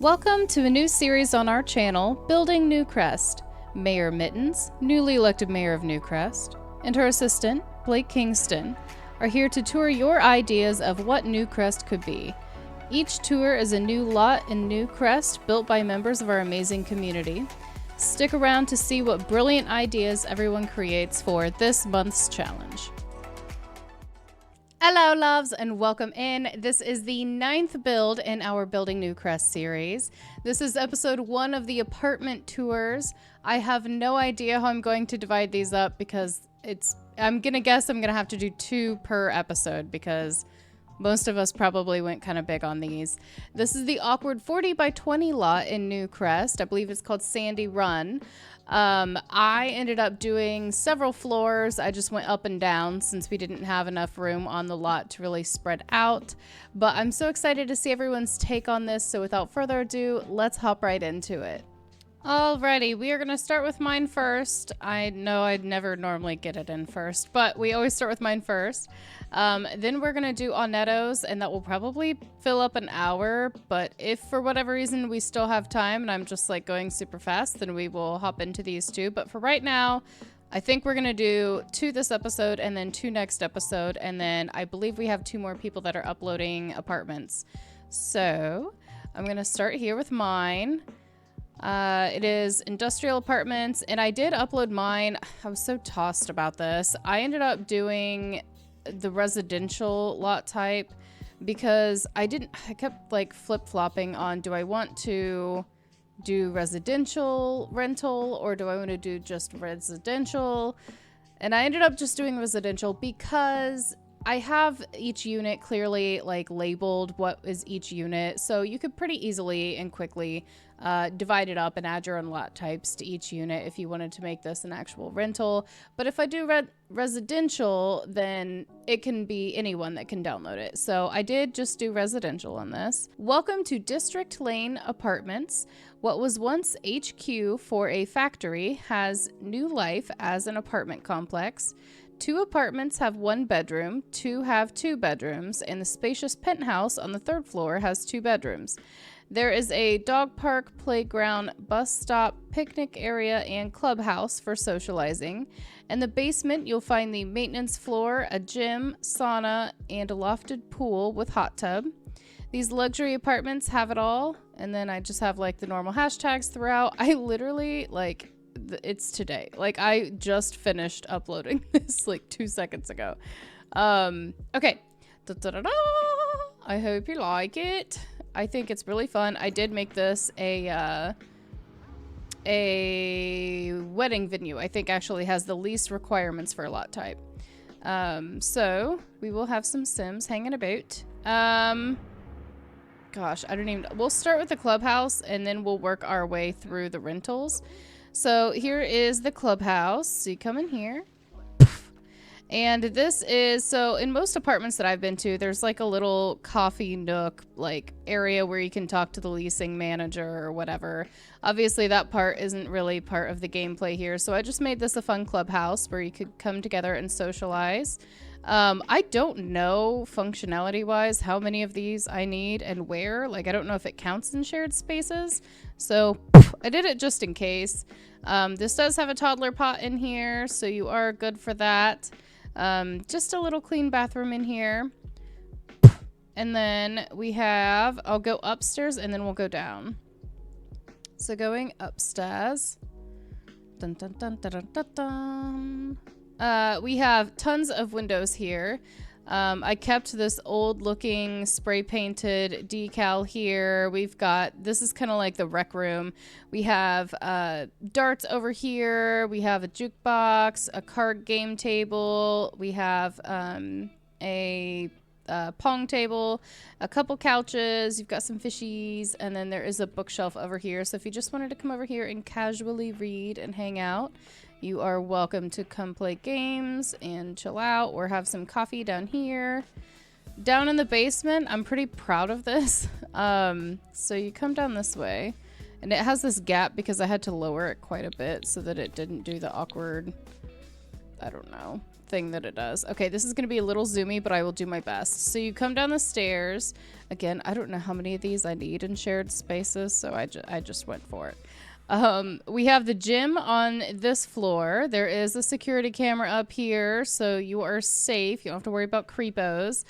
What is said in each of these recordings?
Welcome to a new series on our channel, Building Newcrest. Mayor Mittens, newly elected mayor of Newcrest, and her assistant, Blake Kingston, are here to tour your ideas of what Newcrest could be. Each tour is a new lot in Newcrest built by members of our amazing community. Stick around to see what brilliant ideas everyone creates for this month's challenge. Hello loves and welcome in. This is the 9th build in our Building Newcrest series. This is episode 1 of the apartment tours. I have no idea how I'm going to divide these up because I'm gonna guess I'm gonna have to do 2 per episode because most of us probably went kind of big on these. This is the awkward 40 by 20 lot in Newcrest. I believe it's called Sandy Run. I ended up doing several floors. I just went up and down since we didn't have enough room on the lot to really spread out. But I'm so excited to see everyone's take on this. So without further ado, let's hop right into it. Alrighty, we are going to start with mine first. I know I'd never normally get it in first, but we always start with mine first. Then we're going to do Onetto's, and that will probably fill up an hour, but if for whatever reason we still have time and I'm just like going super fast, then we will hop into these 2. But for right now, I think we're going to do 2 this episode and then 2 next episode, and then I believe we have 2 more people that are uploading apartments. So I'm going to start here with mine. It is industrial apartments, and I did upload mine. I was so tossed about this. I ended up doing the residential lot type because I kept like flip-flopping on, do I want to do residential rental or do I want to do just residential? And I ended up just doing residential because I have each unit clearly like labeled what is each unit, so you could pretty easily and quickly divide it up and add your own lot types to each unit if you wanted to make this an actual rental. But if I do residential, then it can be anyone that can download it. So I did just do residential on this. Welcome to District Lane Apartments. What was once HQ for a factory has new life as an apartment complex. 2 apartments have 1 bedroom, 2 have 2 bedrooms, and the spacious penthouse on the 3rd floor has 2 bedrooms. There is a dog park, playground, bus stop, picnic area, and clubhouse for socializing. In the basement, you'll find the maintenance floor, a gym, sauna, and a lofted pool with hot tub. These luxury apartments have it all, and then I just have like the normal hashtags throughout. I literally like... It's today. Like I just finished uploading this like 2 seconds ago. Okay. I hope you like it. I think it's really fun. I did make this a wedding venue. I think actually has the least requirements for a lot type. So we will have some Sims hanging about. Gosh, I don't even... We'll start with the clubhouse and then we'll work our way through the rentals. So here is the clubhouse. So you come in here. And this is, so in most apartments that I've been to, there's like a little coffee nook like area where you can talk to the leasing manager or whatever. Obviously that part isn't really part of the gameplay here. So I just made this a fun clubhouse where you could come together and socialize. I don't know functionality wise how many of these I need and where. Like I don't know if it counts in shared spaces. So I did it just in case. This does have a toddler pot in here, so you are good for that. Just a little clean bathroom in here. And then we have, I'll go upstairs and then we'll go down. So going upstairs. Dun, dun, dun, dun, dun, dun, dun. We have tons of windows here. I kept this old looking spray painted decal here. We've got, this is kind of like the rec room. We have darts over here. We have a jukebox, a card game table. We have a pong table, a couple couches. You've got some fishies, and then there is a bookshelf over here. So if you just wanted to come over here and casually read and hang out, you are welcome to come play games and chill out or have some coffee down here. Down in the basement, I'm pretty proud of this. So you come down this way, and it has this gap because I had to lower it quite a bit so that it didn't do the awkward, I don't know, thing that it does. Okay, this is going to be a little zoomy, but I will do my best. So you come down the stairs. Again, I don't know how many of these I need in shared spaces, so I just went for it. We have the gym on this floor. There is a security camera up here, so you are safe. You don't have to worry about creepos.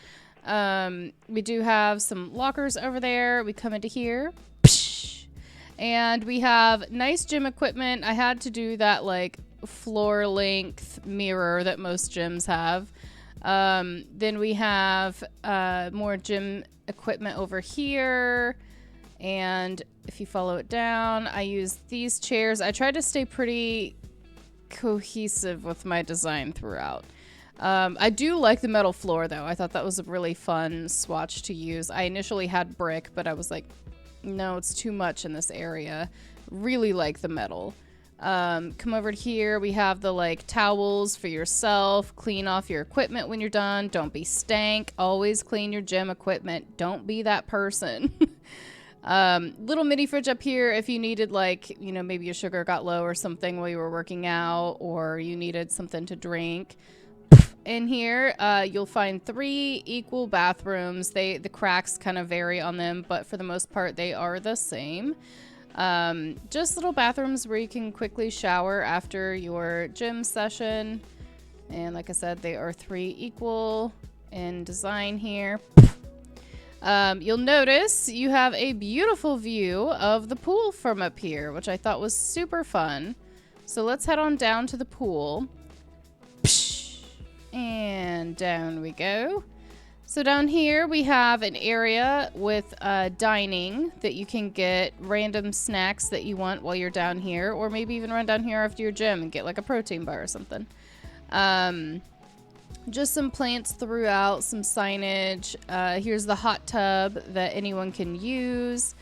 We do have some lockers over there. We come into here. And we have nice gym equipment. I had to do that like floor length mirror that most gyms have. Then we have more gym equipment over here. And if you follow it down, I use these chairs. I tried to stay pretty cohesive with my design throughout. I do like the metal floor, though. I thought that was a really fun swatch to use. I initially had brick, but I was like, no, it's too much in this area. Really like the metal. Come over here. We have the like towels for yourself. Clean off your equipment when you're done. Don't be stank. Always clean your gym equipment. Don't be that person. Little mini fridge up here if you needed, like, you know, maybe your sugar got low or something while you were working out, or you needed something to drink. In here, you'll find 3 equal bathrooms. The cracks kind of vary on them, but for the most part, they are the same. Just little bathrooms where you can quickly shower after your gym session. And like I said, they are 3 equal in design here. You'll notice you have a beautiful view of the pool from up here, which I thought was super fun. So let's head on down to the pool. And down we go. So down here we have an area with dining that you can get random snacks that you want while you're down here, or maybe even run down here after your gym and get like a protein bar or something. Just some plants throughout, some signage. Here's the hot tub that anyone can use.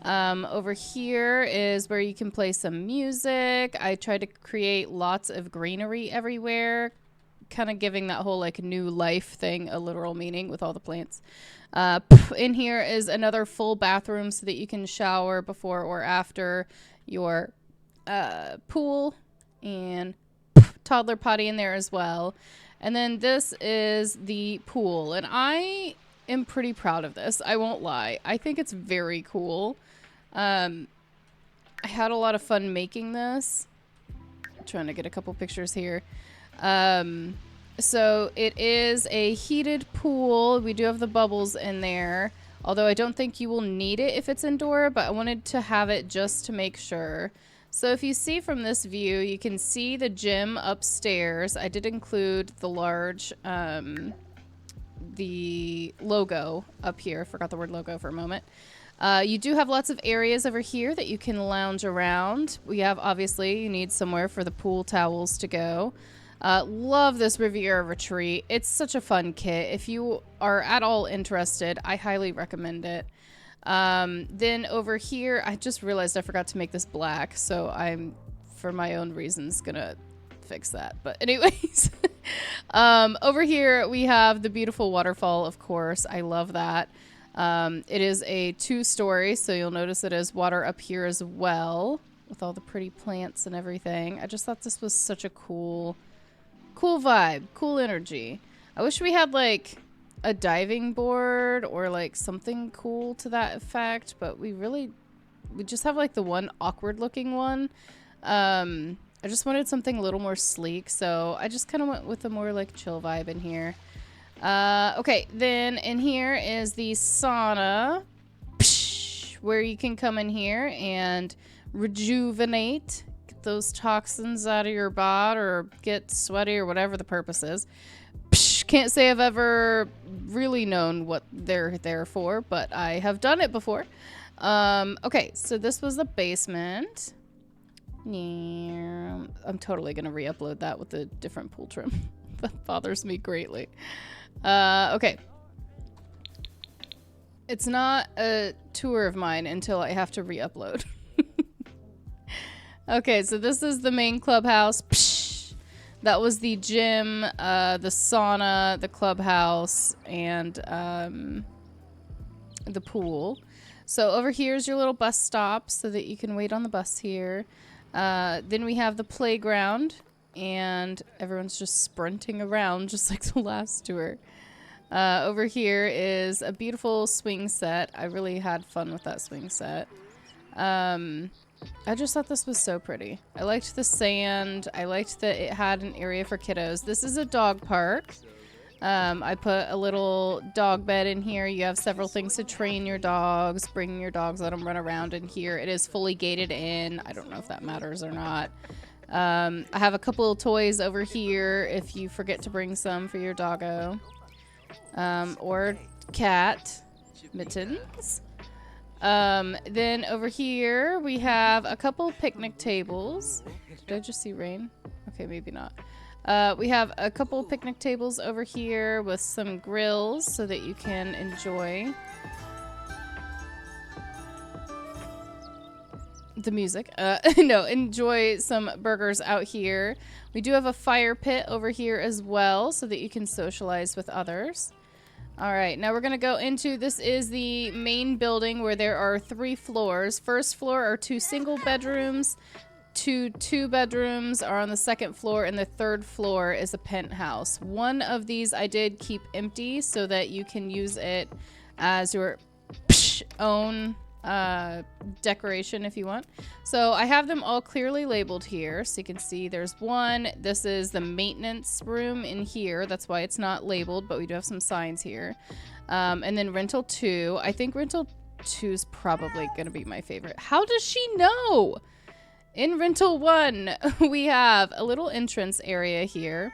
Over here is where you can play some music. I tried to create lots of greenery everywhere, kind of giving that whole like new life thing a literal meaning with all the plants. In here is another full bathroom so that you can shower before or after your pool, and toddler potty in there as well. And then this is the pool, and I am pretty proud of this. I won't lie. I think it's very cool. I had a lot of fun making this. I'm trying to get a couple pictures here. So it is a heated pool. We do have the bubbles in there, although I don't think you will need it if it's indoor, but I wanted to have it just to make sure. So if you see from this view, you can see the gym upstairs. I did include the large, the logo up here. Forgot the word logo for a moment. You do have lots of areas over here that you can lounge around. We have, obviously, you need somewhere for the pool towels to go. Love this Riviera Retreat. It's such a fun kit. If you are at all interested, I highly recommend it. Then over here, I just realized I forgot to make this black, so I'm, for my own reasons, gonna fix that. But anyways, over here we have the beautiful waterfall, of course. I love that. It is a 2-story, so you'll notice it has water up here as well, with all the pretty plants and everything. I just thought this was such a cool vibe, cool energy. I wish we had like a diving board or like something cool to that effect, but we just have like the one awkward looking one. I just wanted something a little more sleek, so I just kind of went with a more like chill vibe in here. Okay, then in here is the sauna, where you can come in here and rejuvenate, get those toxins out of your body, or get sweaty, or whatever the purpose is. Can't say I've ever really known what they're there for, but I have done it before. Okay, so this was the basement. I'm totally gonna re-upload that with a different pool trim. That bothers me greatly. Okay. It's not a tour of mine until I have to re-upload. Okay, so this is the main clubhouse. That was the gym, the sauna, the clubhouse, and the pool. So over here is your little bus stop so that you can wait on the bus here. Then we have the playground and everyone's just sprinting around just like the last tour. Over here is a beautiful swing set. I really had fun with that swing set. I just thought this was so pretty. I liked the sand. I liked that it had an area for kiddos. This is a dog park. I put a little dog bed in here. You have several things to train your dogs, bring your dogs, let them run around in here. It is fully gated in. I don't know if that matters or not. I have a couple of toys over here if you forget to bring some for your doggo. Or cat. Mittens. Then over here we have a couple picnic tables. Did I just see rain? Okay, maybe not. We have a couple picnic tables over here with some grills so that you can enjoy the music. No, enjoy some burgers out here. We do have a fire pit over here as well so that you can socialize with others. All right, now we're going to go into, this is the main building where there are 3 floors. First floor are 2 single bedrooms. 2 bedrooms are on the second floor, and the third floor is a penthouse. One of these I did keep empty so that you can use it as your own decoration if you want. So I have them all clearly labeled here, so you can see there's one. This is the maintenance room in here. That's why it's not labeled, but we do have some signs here. And then rental 2. I think rental 2 is probably going to be my favorite. How does she know? In rental 1, we have a little entrance area here.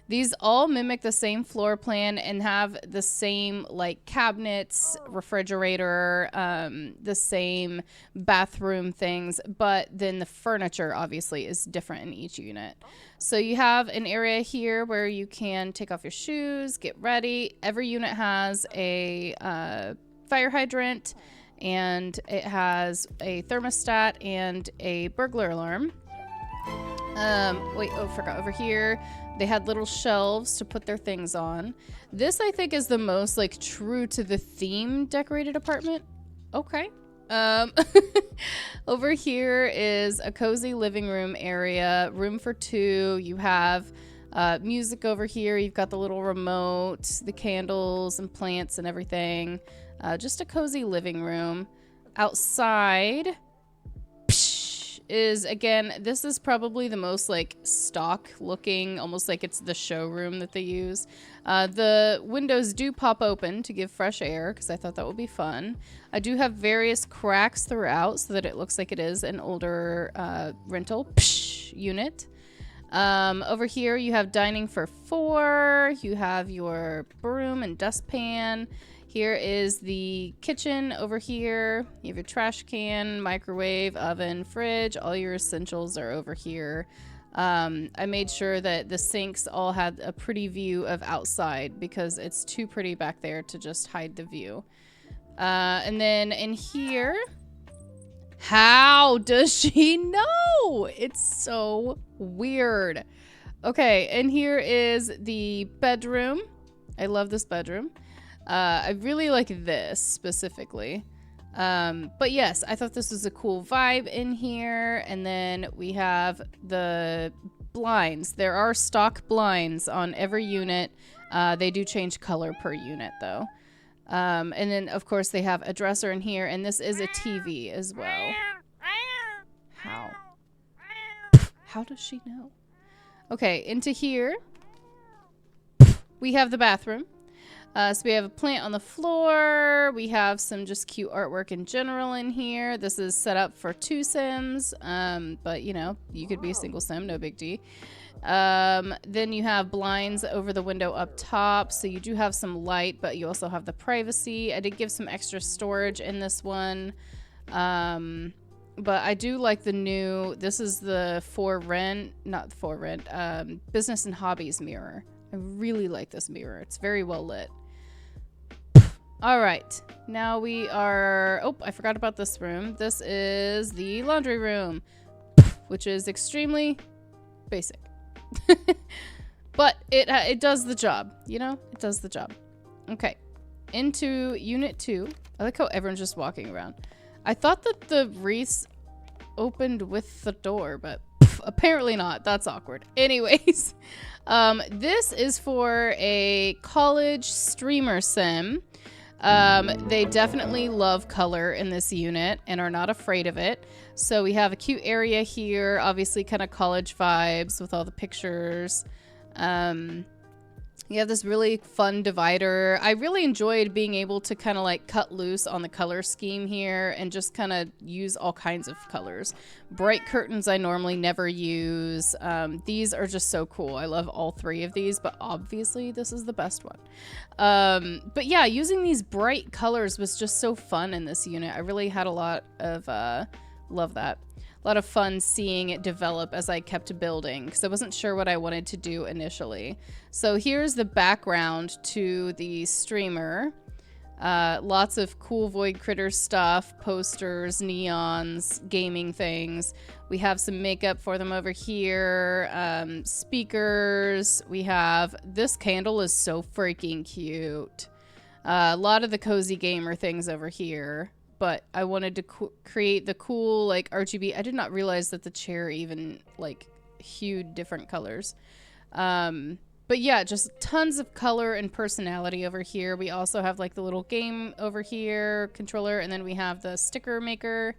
These all mimic the same floor plan and have the same like cabinets, refrigerator, the same bathroom things, but then the furniture obviously is different in each unit. So you have an area here where you can take off your shoes, get ready. Every unit has a fire hydrant, and it has a thermostat and a burglar alarm. Forgot over here. They had little shelves to put their things on. This, I think, is the most, like, true to the theme decorated apartment. Okay. Over here is a cozy living room area. Room for 2. You have music over here. You've got the little remote, the candles and plants and everything. Just a cozy living room. Outside is, again, this is probably the most like stock looking, almost like it's the showroom that they use. The windows do pop open to give fresh air because I thought that would be fun. I do have various cracks throughout so that it looks like it is an older rental unit. Over here you have dining for 4. You have your broom and dustpan. Here is the kitchen over here. You have your trash can, microwave, oven, fridge. All your essentials are over here. I made sure that the sinks all had a pretty view of outside because it's too pretty back there to just hide the view. And then in here, how does she know? It's so weird. Okay, and here is the bedroom. I love this bedroom. I really like this specifically. But yes, I thought this was a cool vibe in here. And then we have the blinds. There are stock blinds on every unit. They do change color per unit though. And then of course they have a dresser in here, and this is a TV as well. How does she know? Okay, into here we have the bathroom. So we have a plant on the floor. We have some just cute artwork in general in here. This is set up for 2 Sims, but you know, you could be a single Sim, no big D. Then you have blinds over the window up top, so you do have some light, but you also have the privacy. I did give some extra storage in this one, but I do like the new, this is the business and hobbies mirror. I really like this mirror. It's very well lit. All right, now we are, oh, I forgot about this room. This is the laundry room, which is extremely basic. But it does the job, you know? It does the job. Okay, into unit 2. I like how everyone's just walking around. I thought that the wreaths opened with the door, but Apparently not. That's awkward. Anyways, this is for a college streamer sim. They definitely love color in this unit and are not afraid of it. So we have a cute area here, obviously kind of college vibes with all the pictures. You have this really fun divider. I really enjoyed being able to kind of like cut loose on the color scheme here and just kind of use all kinds of colors. Bright curtains I normally never use. These are just so cool. I love all three of these, but obviously this is the best one. But yeah, using these bright colors was just so fun in this unit. I really had a lot of, love that. A lot of fun seeing it develop as I kept building because I wasn't sure what I wanted to do initially. So here's the background to the streamer. Lots of cool Void Critter stuff, posters, neons, gaming things. We have some makeup for them over here, speakers. We have, this candle is so freaking cute. A lot of the cozy gamer things over here. But I wanted to create the cool, like, RGB. I did not realize that the chair even, like, hued different colors. But yeah, just tons of color and personality over here. We also have, like, the little game over here, controller, and then we have the sticker maker.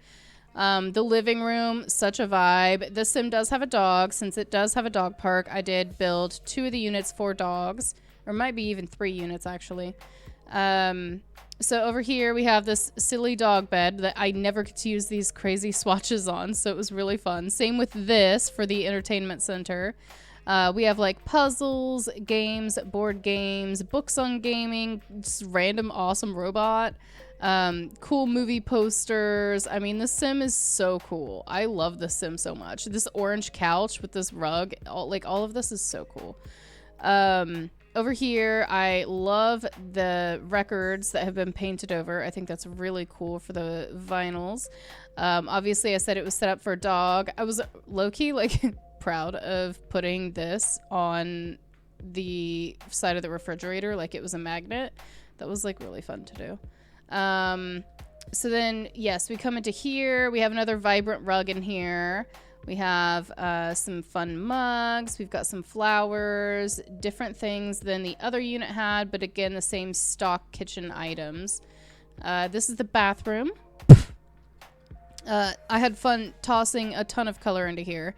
The living room, such a vibe. This sim does have a dog. Since it does have a dog park, I did build 2 of the units for dogs. Or might be even 3 units, actually. So over here we have this silly dog bed that I never get to use these crazy swatches on, so it was really fun. Same with this for the entertainment center. We have like puzzles, games, board games, books on gaming, just random awesome robot, cool movie posters. I mean, the sim is so cool. I love the sim so much. This orange couch with this rug, all of this is so cool. Over here, I love the records that have been painted over. I think that's really cool for the vinyls. Obviously, I said it was set up for a dog. I was low-key, like, proud of putting this on the side of the refrigerator like it was a magnet. That was, like, really fun to do. So then, yes, we come into here. We have another vibrant rug in here. We have some fun mugs. We've got some flowers, different things than the other unit had, but again, the same stock kitchen items. This is the bathroom. I had fun tossing a ton of color into here,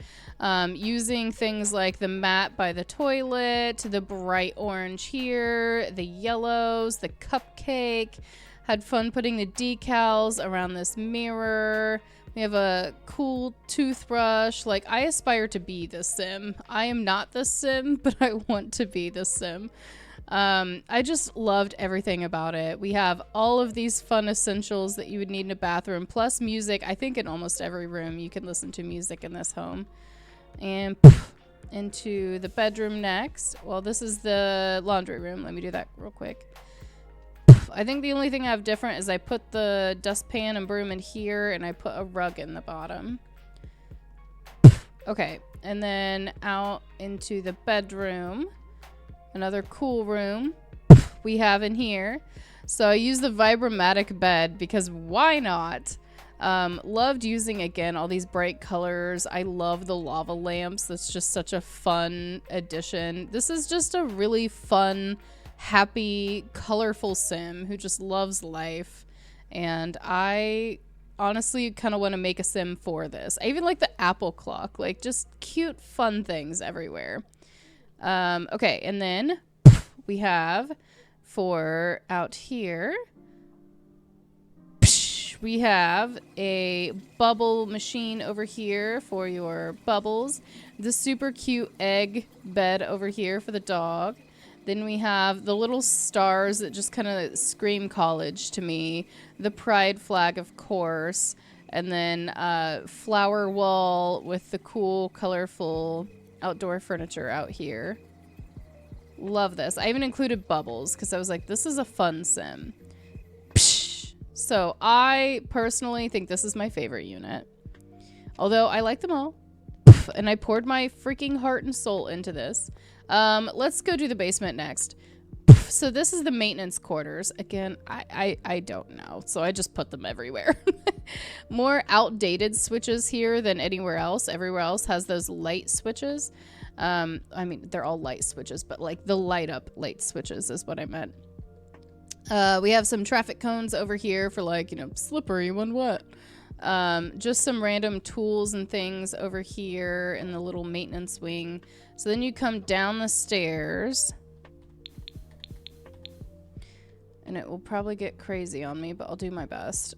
using things like the mat by the toilet, the bright orange here, the yellows, the cupcake. Had fun putting the decals around this mirror. We have a cool toothbrush. Like, I aspire to be the sim. I am not the sim, but I want to be the sim. I just loved everything about it. We have all of these fun essentials that you would need in a bathroom, plus music. I think in almost every room you can listen to music in this home. And into the bedroom next. Well, this is the laundry room. Let me do that real quick. I think the only thing I have different is I put the dustpan and broom in here, and I put a rug in the bottom. Okay, and then out into the bedroom. Another cool room we have in here. So I use the Vibromatic bed because why not? Loved using, again, all these bright colors. I love the lava lamps. That's just such a fun addition. This is just a really fun, happy, colorful sim who just loves life. And I honestly kind of want to make a sim for this. I even like the Apple clock. Like, just cute, fun things everywhere. Okay, and then we have for out here, we have a bubble machine over here for your bubbles. The super cute egg bed over here for the dog. Then we have the little stars that just kind of scream college to me. The pride flag, of course. And then flower wall with the cool, colorful outdoor furniture out here. Love this. I even included bubbles because I was like, this is a fun sim. So I personally think this is my favorite unit. Although I like them all. And I poured my freaking heart and soul into this. Let's go do the basement next. So this is the maintenance quarters. Again, I don't know. So I just put them everywhere. More outdated switches here than anywhere else. Everywhere else has those light switches. I mean, they're all light switches, but like the light up light switches is what I meant. We have some traffic cones over here for like, you know, slippery when wet. Just some random tools and things over here in the little maintenance wing. So then you come down the stairs. And it will probably get crazy on me, but I'll do my best.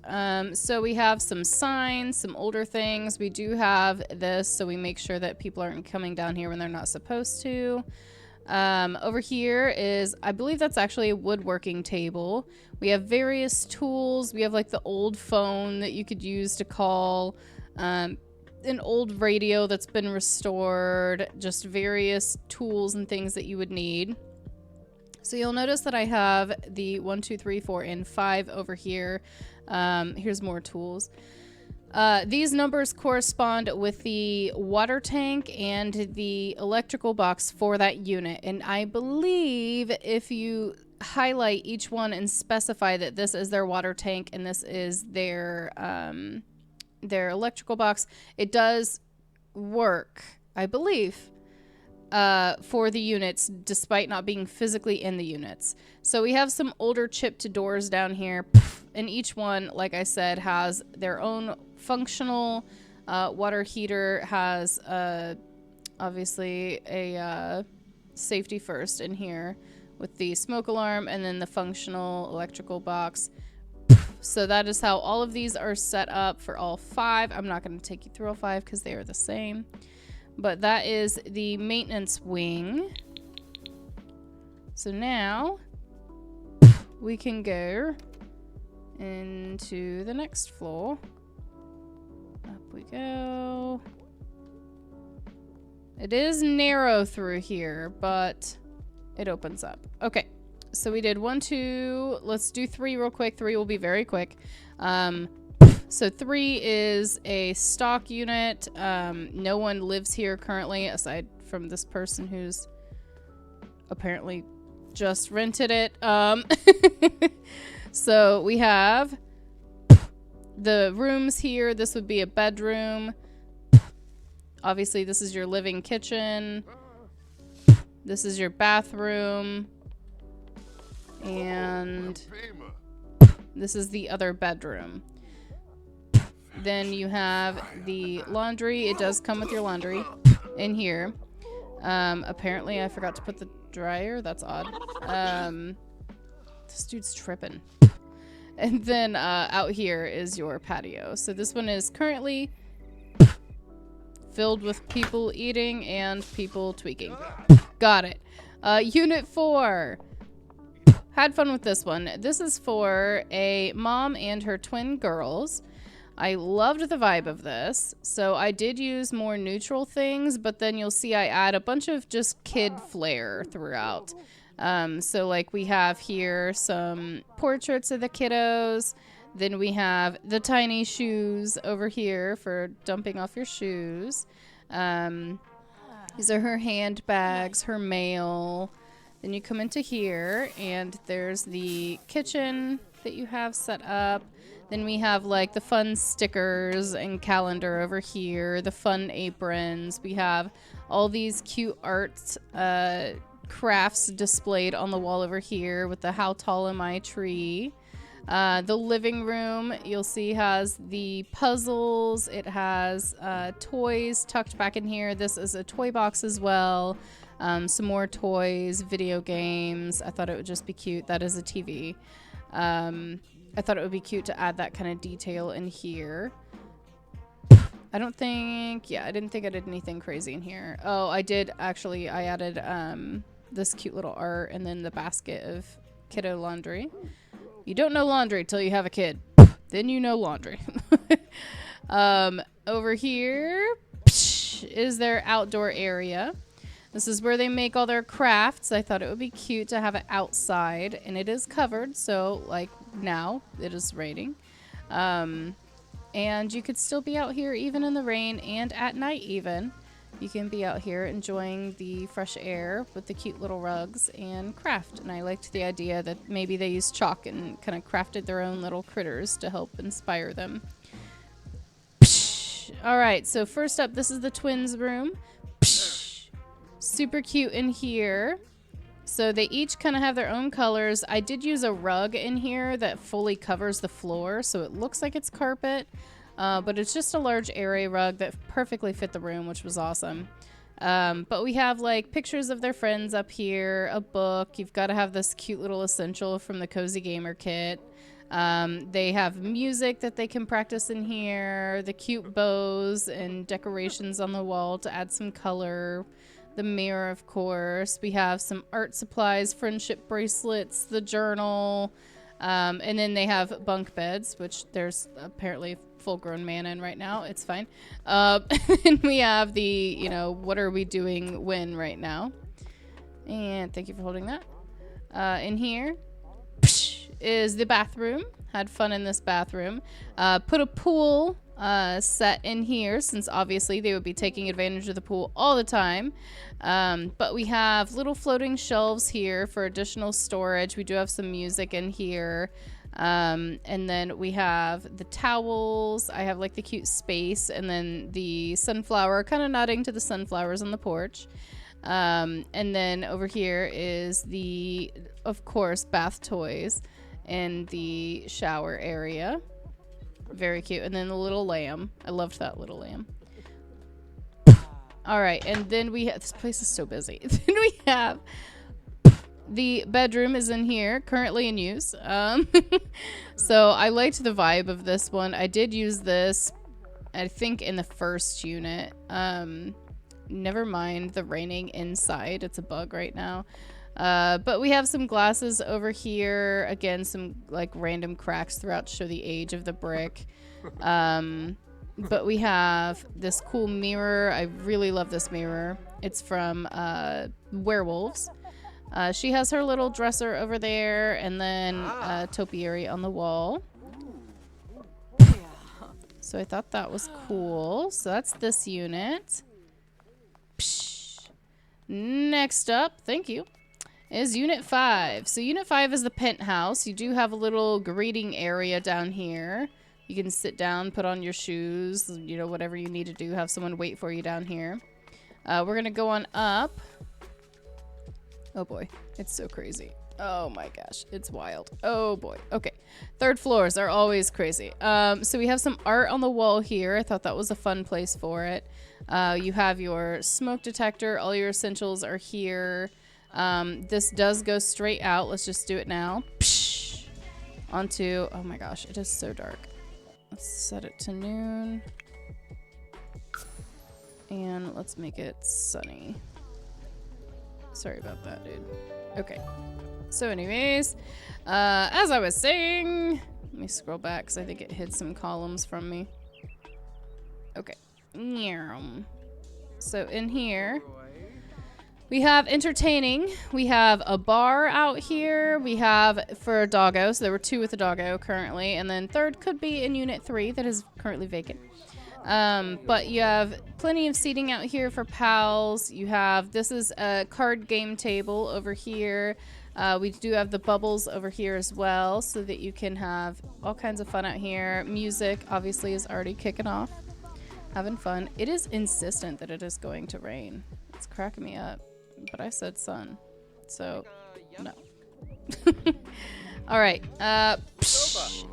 So we have some signs, some older things. We do have this, so we make sure that people aren't coming down here when they're not supposed to. Over here is, I believe that's actually a woodworking table. We have various tools. We have like the old phone that you could use to call, an old radio that's been restored, just various tools and things that you would need. So you'll notice that I have the 1, 2, 3, 4, and 5 over here. Here's more tools. These numbers correspond with the water tank and the electrical box for that unit. And I believe if you highlight each one and specify that this is their water tank and this is their electrical box, it does work, I believe, for the units, despite not being physically in the units. So we have some older chipped doors down here, and each one, like I said, has their own functional water heater, has obviously a safety first in here with the smoke alarm, and then the functional electrical box. So that is how all of these are set up for all 5. I'm not going to take you through all 5 because they are the same. But that is the maintenance wing. So now we can go into the next floor. Up we go. It is narrow through here, but it opens up. Okay, so we did 1, 2. Let's do 3 real quick. 3 will be very quick. So 3 is a stock unit. No one lives here currently aside from this person who's apparently just rented it. So we have the rooms here. This would be a bedroom. Obviously, this is your living kitchen. This is your bathroom. And this is the other bedroom. Then you have the laundry. It does come with your laundry in here. Apparently, I forgot to put the dryer. That's odd. This dude's tripping. And then out here is your patio. So this one is currently filled with people eating and people tweaking. Got it. Unit 4. Had fun with this one. This is for a mom and her twin girls. I loved the vibe of this, so I did use more neutral things, but then you'll see I add a bunch of just kid flair throughout. So like we have here some portraits of the kiddos, then we have the tiny shoes over here for dumping off your shoes. These are her handbags, her mail. Then you come into here, and there's the kitchen that you have set up. Then we have like the fun stickers and calendar over here, the fun aprons. We have all these cute art crafts displayed on the wall over here with the How Tall Am I tree. The living room, you'll see, has the puzzles. It has toys tucked back in here. This is a toy box as well. Some more toys, video games. I thought it would just be cute. That is a TV. I thought it would be cute to add that kind of detail in here. I didn't think I did anything crazy in here. Oh, I did actually. I added this cute little art and then the basket of kiddo laundry. You don't know laundry till you have a kid. Then you know laundry. Over here is their outdoor area. This is where they make all their crafts. I thought it would be cute to have it outside, and it is covered, so like now it is raining. And you could still be out here even in the rain and at night even. you can be out here enjoying the fresh air with the cute little rugs and craft. And I liked the idea that maybe they used chalk and kind of crafted their own little critters to help inspire them. All right, so first up, this is the twins' room. Super cute in here. So they each kind of have their own colors. I did use a rug in here that fully covers the floor, so it looks like it's carpet. But it's just a large area rug that perfectly fit the room, which was awesome. But we have like pictures of their friends up here, a book. You've got to have this cute little essential from the Cozy Gamer kit. They have music that they can practice in here, the cute bows and decorations on the wall to add some color. The mirror, of course. We have some art supplies, friendship bracelets, the journal. And then they have bunk beds, which there's apparently a full-grown man in right now. It's fine. And we have the, you know, what are we doing when right now? And thank you for holding that. In here is the bathroom. Had fun in this bathroom. Put a pool set in here, since obviously they would be taking advantage of the pool all the time. But we have little floating shelves here for additional storage. We do have some music in here. And then we have the towels. I have like the cute space, and then the sunflower, kind of nodding to the sunflowers on the porch. And then over here is the, of course, bath toys in the shower area. Very cute. And then the little lamb. I loved that little lamb. All right, and then we have, this place is so busy. Then we have the bedroom is in here, currently in use. So I liked the vibe of this one. I did use this, I think, in the first unit. Never mind the raining inside. It's a bug right now. But we have some glasses over here. Again, some like random cracks throughout to show the age of the brick. But we have this cool mirror. I really love this mirror. It's from Werewolves. She has her little dresser over there, and then a topiary on the wall. So I thought that was cool. So that's this unit. Psh. Next up, thank you, is Unit 5. So Unit 5 is the penthouse. You do have a little greeting area down here. You can sit down, put on your shoes, you know, whatever you need to do. Have someone wait for you down here. We're going to go on up. Oh boy, it's so crazy. Oh my gosh, it's wild. Oh boy. Okay, third floors are always crazy. So we have some art on the wall here. I thought that was a fun place for it. You have your smoke detector. All your essentials are here. This does go straight out. Let's just do it now. Psh! Onto, oh my gosh, it is so dark. Let's set it to noon. And let's make it sunny. Sorry about that, dude. Okay. So anyways, as I was saying, let me scroll back because I think it hid some columns from me. Okay. So in here, we have entertaining. We have a bar out here. We have for a doggo. So there were 2 with a doggo currently. And then third could be in Unit 3 that is currently vacant. But you have plenty of seating out here for pals. You have, this is a card game table over here. We do have the bubbles over here as well, so that you can have all kinds of fun out here. Music obviously is already kicking off. Having fun. It is insistent that it is going to rain. It's cracking me up. But I said sun. So, no. All right.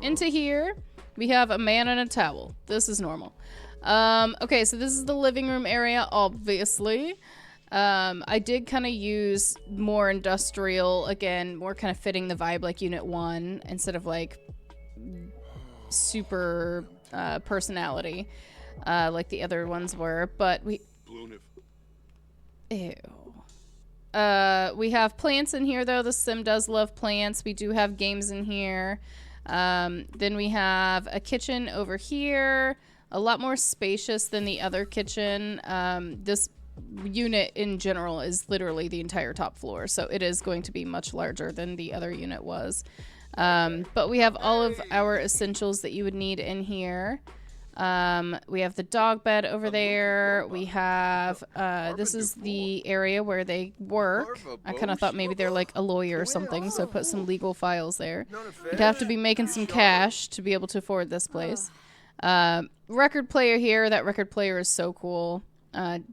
Into here, we have a man and a towel. This is normal. Okay, so this is the living room area, obviously. I did kind of use more industrial, again, more kind of fitting the vibe like Unit 1 instead of like super personality like the other ones were. But we... Ew. We have plants in here, though. The sim does love plants. We do have games in here. Then we have a kitchen over here. A lot more spacious than the other kitchen. This unit in general is literally the entire top floor, so it is going to be much larger than the other unit was. But we have all of our essentials that you would need in here. We have the dog bed over there. We have, this is the area where they work. I kind of thought maybe they're like a lawyer or something, so I put some legal files there. You'd have to be making some cash to be able to afford this place. Record player here. That record player is so cool.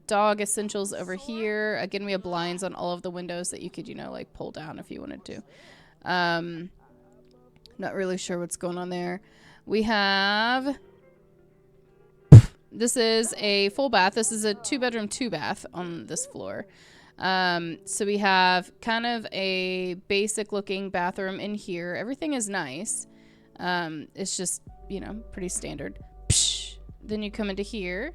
Dog essentials over here. Again, we have blinds on all of the windows that you could, you know, like pull down if you wanted to. Not really sure what's going on there. We have... This is a full bath. This is a 2-bedroom, 2-bath on this floor. So we have kind of a basic looking bathroom in here. Everything is nice. It's just, you know, pretty standard. Psh. Then you come into here.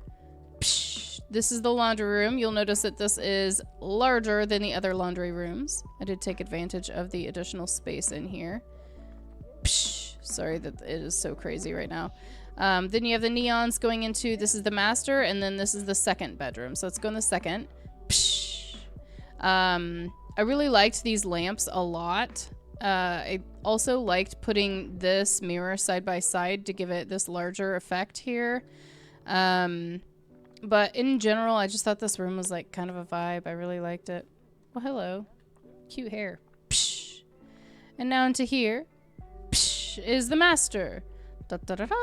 Psh. This is the laundry room. You'll notice that this is larger than the other laundry rooms. I did take advantage of the additional space in here. Psh. Sorry that it is so crazy right now. Then you have the neons going into, this is the master, and then this is the second bedroom. So let's go in the second. Psh. I really liked these lamps a lot. I also liked putting this mirror side by side to give it this larger effect here. But in general, I just thought this room was like kind of a vibe. I really liked it. Well, hello. Cute hair. Psh. And now into here. Psh, is the master. Da, da, da, da.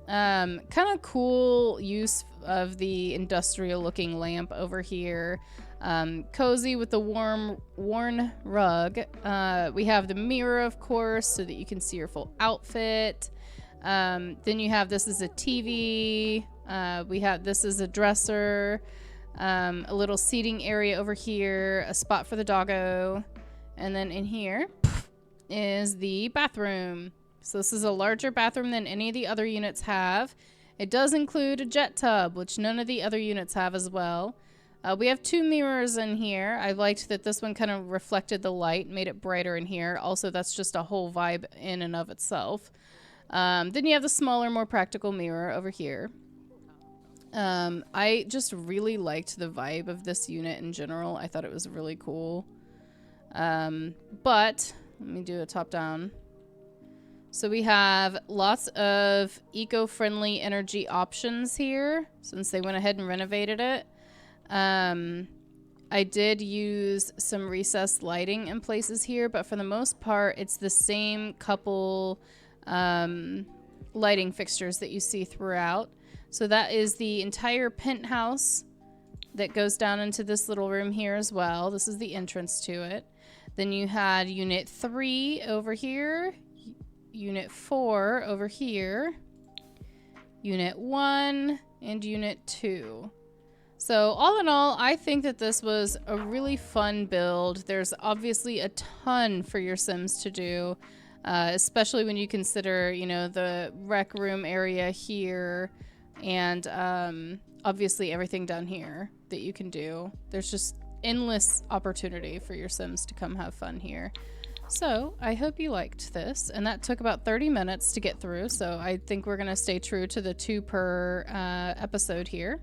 Kind of cool use of the industrial looking lamp over here. Cozy with the worn rug. We have the mirror, of course, so that you can see your full outfit. Then you have, this is a TV. We have, this is a dresser. A little seating area over here. A spot for the doggo. And then in here is the bathroom. So this is a larger bathroom than any of the other units have. It does include a jet tub, which none of the other units have as well. We have 2 mirrors in here. I liked that this one kind of reflected the light, made it brighter in here. Also, that's just a whole vibe in and of itself. Then you have the smaller, more practical mirror over here. I just really liked the vibe of this unit in general. I thought it was really cool. But let me do a top-down. So we have lots of eco-friendly energy options here since they went ahead and renovated it. I did use some recessed lighting in places here, but for the most part, it's the same couple lighting fixtures that you see throughout. So that is the entire penthouse that goes down into this little room here as well. This is the entrance to it. Then you had Unit 3 over here. Unit 4 over here, Unit 1, and Unit 2. So all in all, I think that this was a really fun build. There's obviously a ton for your Sims to do, especially when you consider, you know, the rec room area here and obviously everything down here that you can do. There's just endless opportunity for your Sims to come have fun here. So I hope you liked this, and that took about 30 minutes to get through, so I think we're gonna stay true to the 2 per episode here.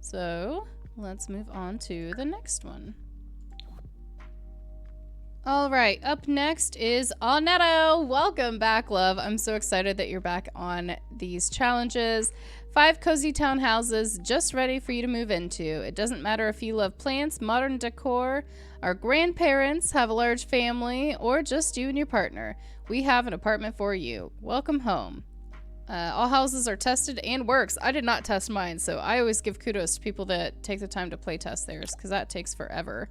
So let's move on to the next one. All right, up next is Annetto. Welcome back, love. I'm so excited that you're back on these challenges. 5 cozy townhouses just ready for you to move into. It doesn't matter if you love plants, modern decor, our grandparents, have a large family, or just you and your partner. We have an apartment for you. Welcome home. All houses are tested and works. I did not test mine, so I always give kudos to people that take the time to play test theirs, because that takes forever.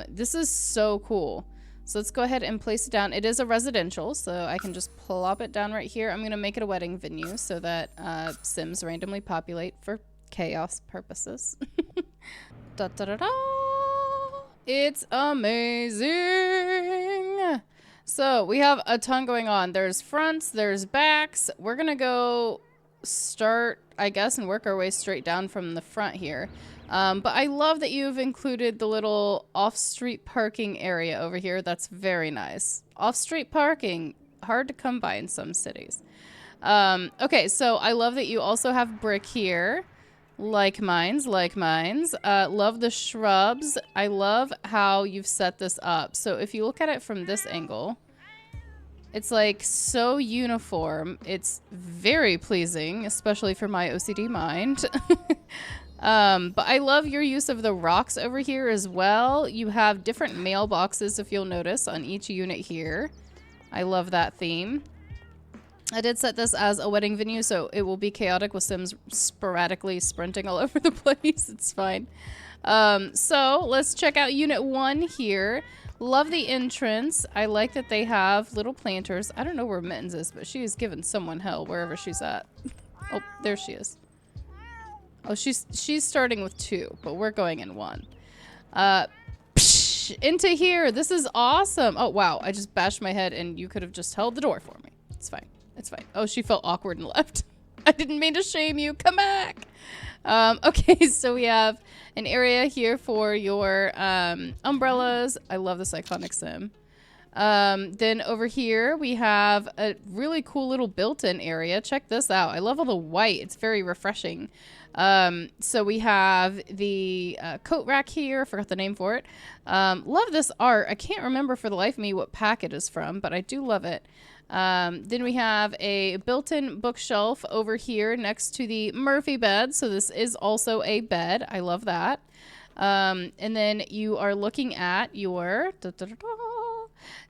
This is so cool. So let's go ahead and place it down. It is a residential, so I can just plop it down right here. I'm going to make it a wedding venue so that Sims randomly populate for chaos purposes. Da, da, da, da. It's amazing. So we have a ton going on. There's fronts, there's backs. We're going to go start, I guess, and work our way straight down from the front here. But I love that you've included the little off-street parking area over here. That's very nice. Off-street parking, hard to come by in some cities. Okay, so I love that you also have brick here. Like mines, like mines. Love the shrubs. I love how you've set this up. So if you look at it from this angle, It's like so uniform. It's very pleasing, especially for my OCD mind. But I love your use of the rocks over here as well. You have different mailboxes, if you'll notice, on each unit here. I love that theme. I did set this as a wedding venue, so it will be chaotic with Sims sporadically sprinting all over the place. It's fine. So let's check out Unit 1 here. Love the entrance. I like that they have little planters. I don't know where Mittens is, but she is giving someone hell wherever she's at. Oh, there she is. Oh, she's starting with 2, but we're going in 1. Into here. This is awesome. Oh, wow. I just bashed my head and you could have just held the door for me. It's fine. It's fine. Oh, she felt awkward and left. I didn't mean to shame you. Come back. Okay, so we have an area here for your umbrellas. I love this iconic sim. Then over here we have a really cool little built-in area. Check this out. I love all the white. It's very refreshing. So we have the coat rack here. I forgot the name for it. Love this art. I can't remember for the life of me what pack it is from, but I do love it. Then we have a built-in bookshelf over here next to the Murphy bed. So this is also a bed. I love that. And then you are looking at your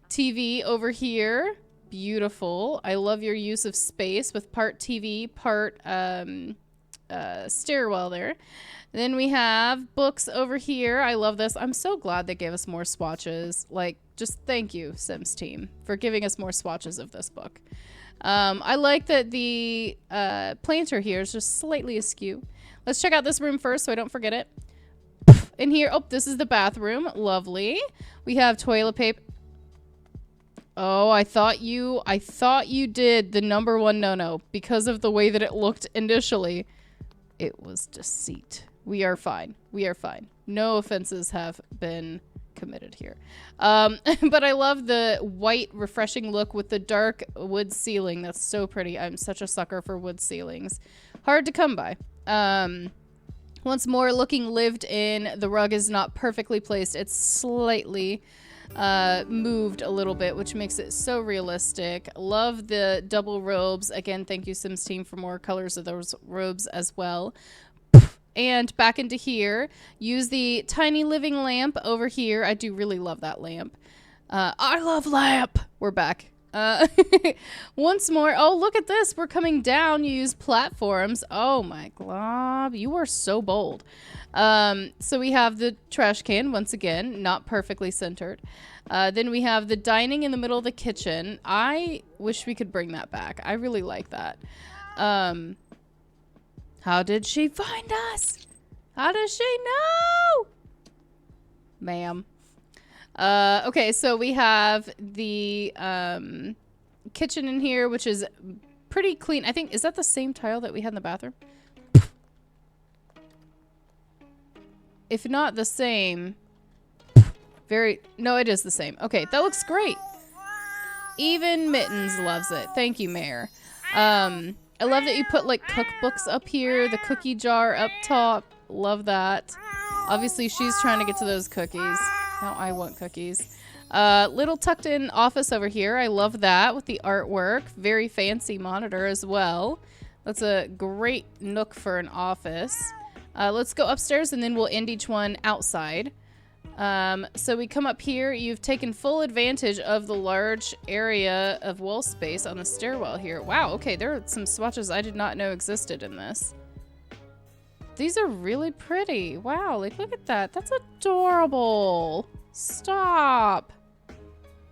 TV over here. Beautiful. I love your use of space with part TV, part stairwell there. Then we have books over here. I love this. I'm so glad they gave us more swatches. Like, just thank you, Sims team, for giving us more swatches of this book. I like that the planter here is just slightly askew. Let's check out this room first so I don't forget it. In here, oh, this is the bathroom. Lovely. We have toilet paper. Oh, I thought you did the #1 no-no because of the way that it looked initially. It was deceit. We are fine. We are fine. No offenses have been committed here. But I love the white, refreshing look with the dark wood ceiling. That's so pretty. I'm such a sucker for wood ceilings. Hard to come by. Once more, looking lived in. The rug is not perfectly placed. It's slightly moved a little bit, which makes it so realistic. Love the double robes. Again, thank you, Sims team, for more colors of those robes as well. And back into here, use the tiny living lamp over here. I do really love that lamp. I love lamp. We're back. Once more. Oh, look at this. We're coming down. You use platforms. Oh my glob. You are so bold. So we have the trash can, once again, not perfectly centered. Then we have the dining in the middle of the kitchen. I wish we could bring that back. I really like that. How did she find us? How does she know? Ma'am. Okay, so we have the kitchen in here, which is pretty clean. I think, is that the same tile that we had in the bathroom? If not the same, no, it is the same. Okay, that looks great. Even Mittens loves it. Thank you, Mayor. I love that you put like cookbooks up here, the cookie jar up top. Love that. Obviously, she's trying to get to those cookies. Now I want cookies. Little tucked in office over here. I love that with the artwork. Very fancy monitor as well. That's a great nook for an office. Let's go upstairs and then we'll end each one outside. So we come up here. You've taken full advantage of the large area of wall space on the stairwell here. Wow, okay, there are some swatches I did not know existed in this. These are really pretty. Wow, like look at that. That's adorable. Stop.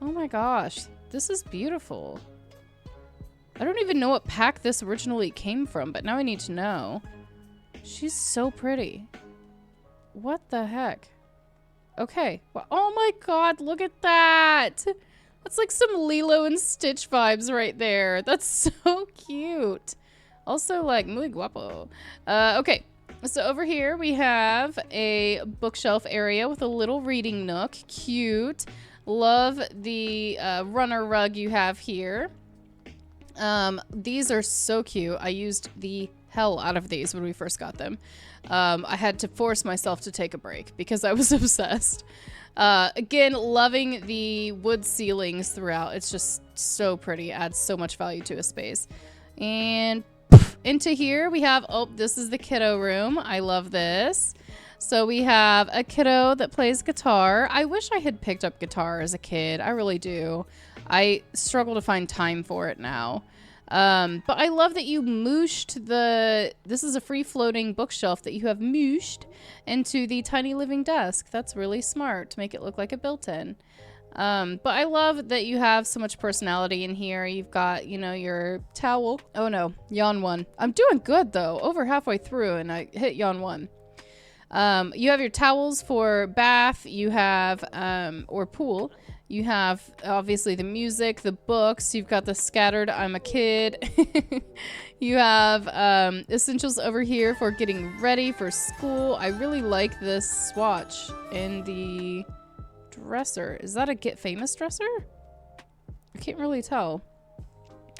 Oh my gosh, this is beautiful. I don't even know what pack this originally came from, but now I need to know. She's so pretty. What the heck? Okay. Well, oh my god, look at that. That's like some Lilo and Stitch vibes right there. That's so cute. Also like muy guapo. Okay. So over here we have a bookshelf area with a little reading nook. Cute. Love the runner rug you have here. These are so cute. I used the hell out of these when we first got them. I had to force myself to take a break because I was obsessed. Again, loving the wood ceilings throughout. It's just so pretty. Adds so much value to a space. And into here we have, oh, this is the kiddo room. I love this. So we have a kiddo that plays guitar. I wish I had picked up guitar as a kid. I really do. I struggle to find time for it now. But I love that you mooshed this is a free floating bookshelf that you have mooshed into the tiny living desk. That's really smart to make it look like a built-in. But I love that you have so much personality in here. You've got, you know, your towel. Oh no, yawn 1. I'm doing good though, over halfway through and I hit yawn 1. You have your towels for bath, you have, or pool. You have, obviously, the music, the books. You've got the scattered I'm a kid. You have essentials over here for getting ready for school. I really like this swatch in the dresser. Is that a Get Famous dresser? I can't really tell.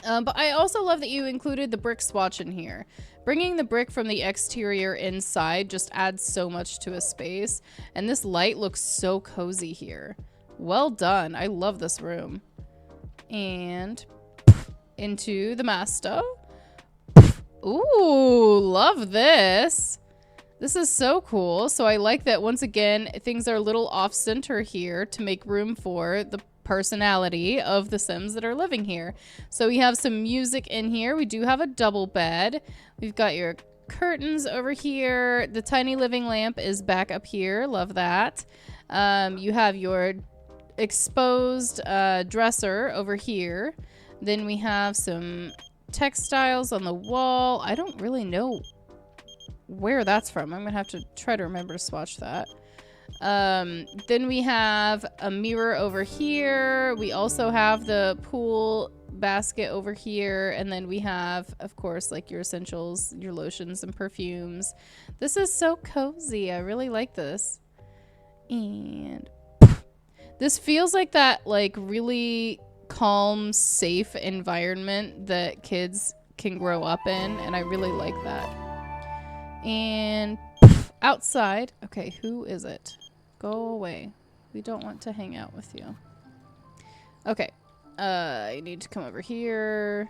But I also love that you included the brick swatch in here. Bringing the brick from the exterior inside just adds so much to a space. And this light looks so cozy here. Well done. I love this room. And into the master. Ooh, love this. This is so cool. So I like that once again, things are a little off center here to make room for the personality of the Sims that are living here. So we have some music in here. We do have a double bed. We've got your curtains over here. The tiny living lamp is back up here. Love that. You have your exposed dresser over here. Then we have some textiles on the wall. I don't really know where that's from. I'm gonna have to try to remember to swatch that. Then we have a mirror over here. We also have the pool basket over here, and then we have, of course, like your essentials, your lotions and perfumes. This is so cozy. I really like this. And this feels like that like really calm, safe environment that kids can grow up in, and I really like that. And outside, okay, who is it? Go away. We don't want to hang out with you. Okay, I need to come over here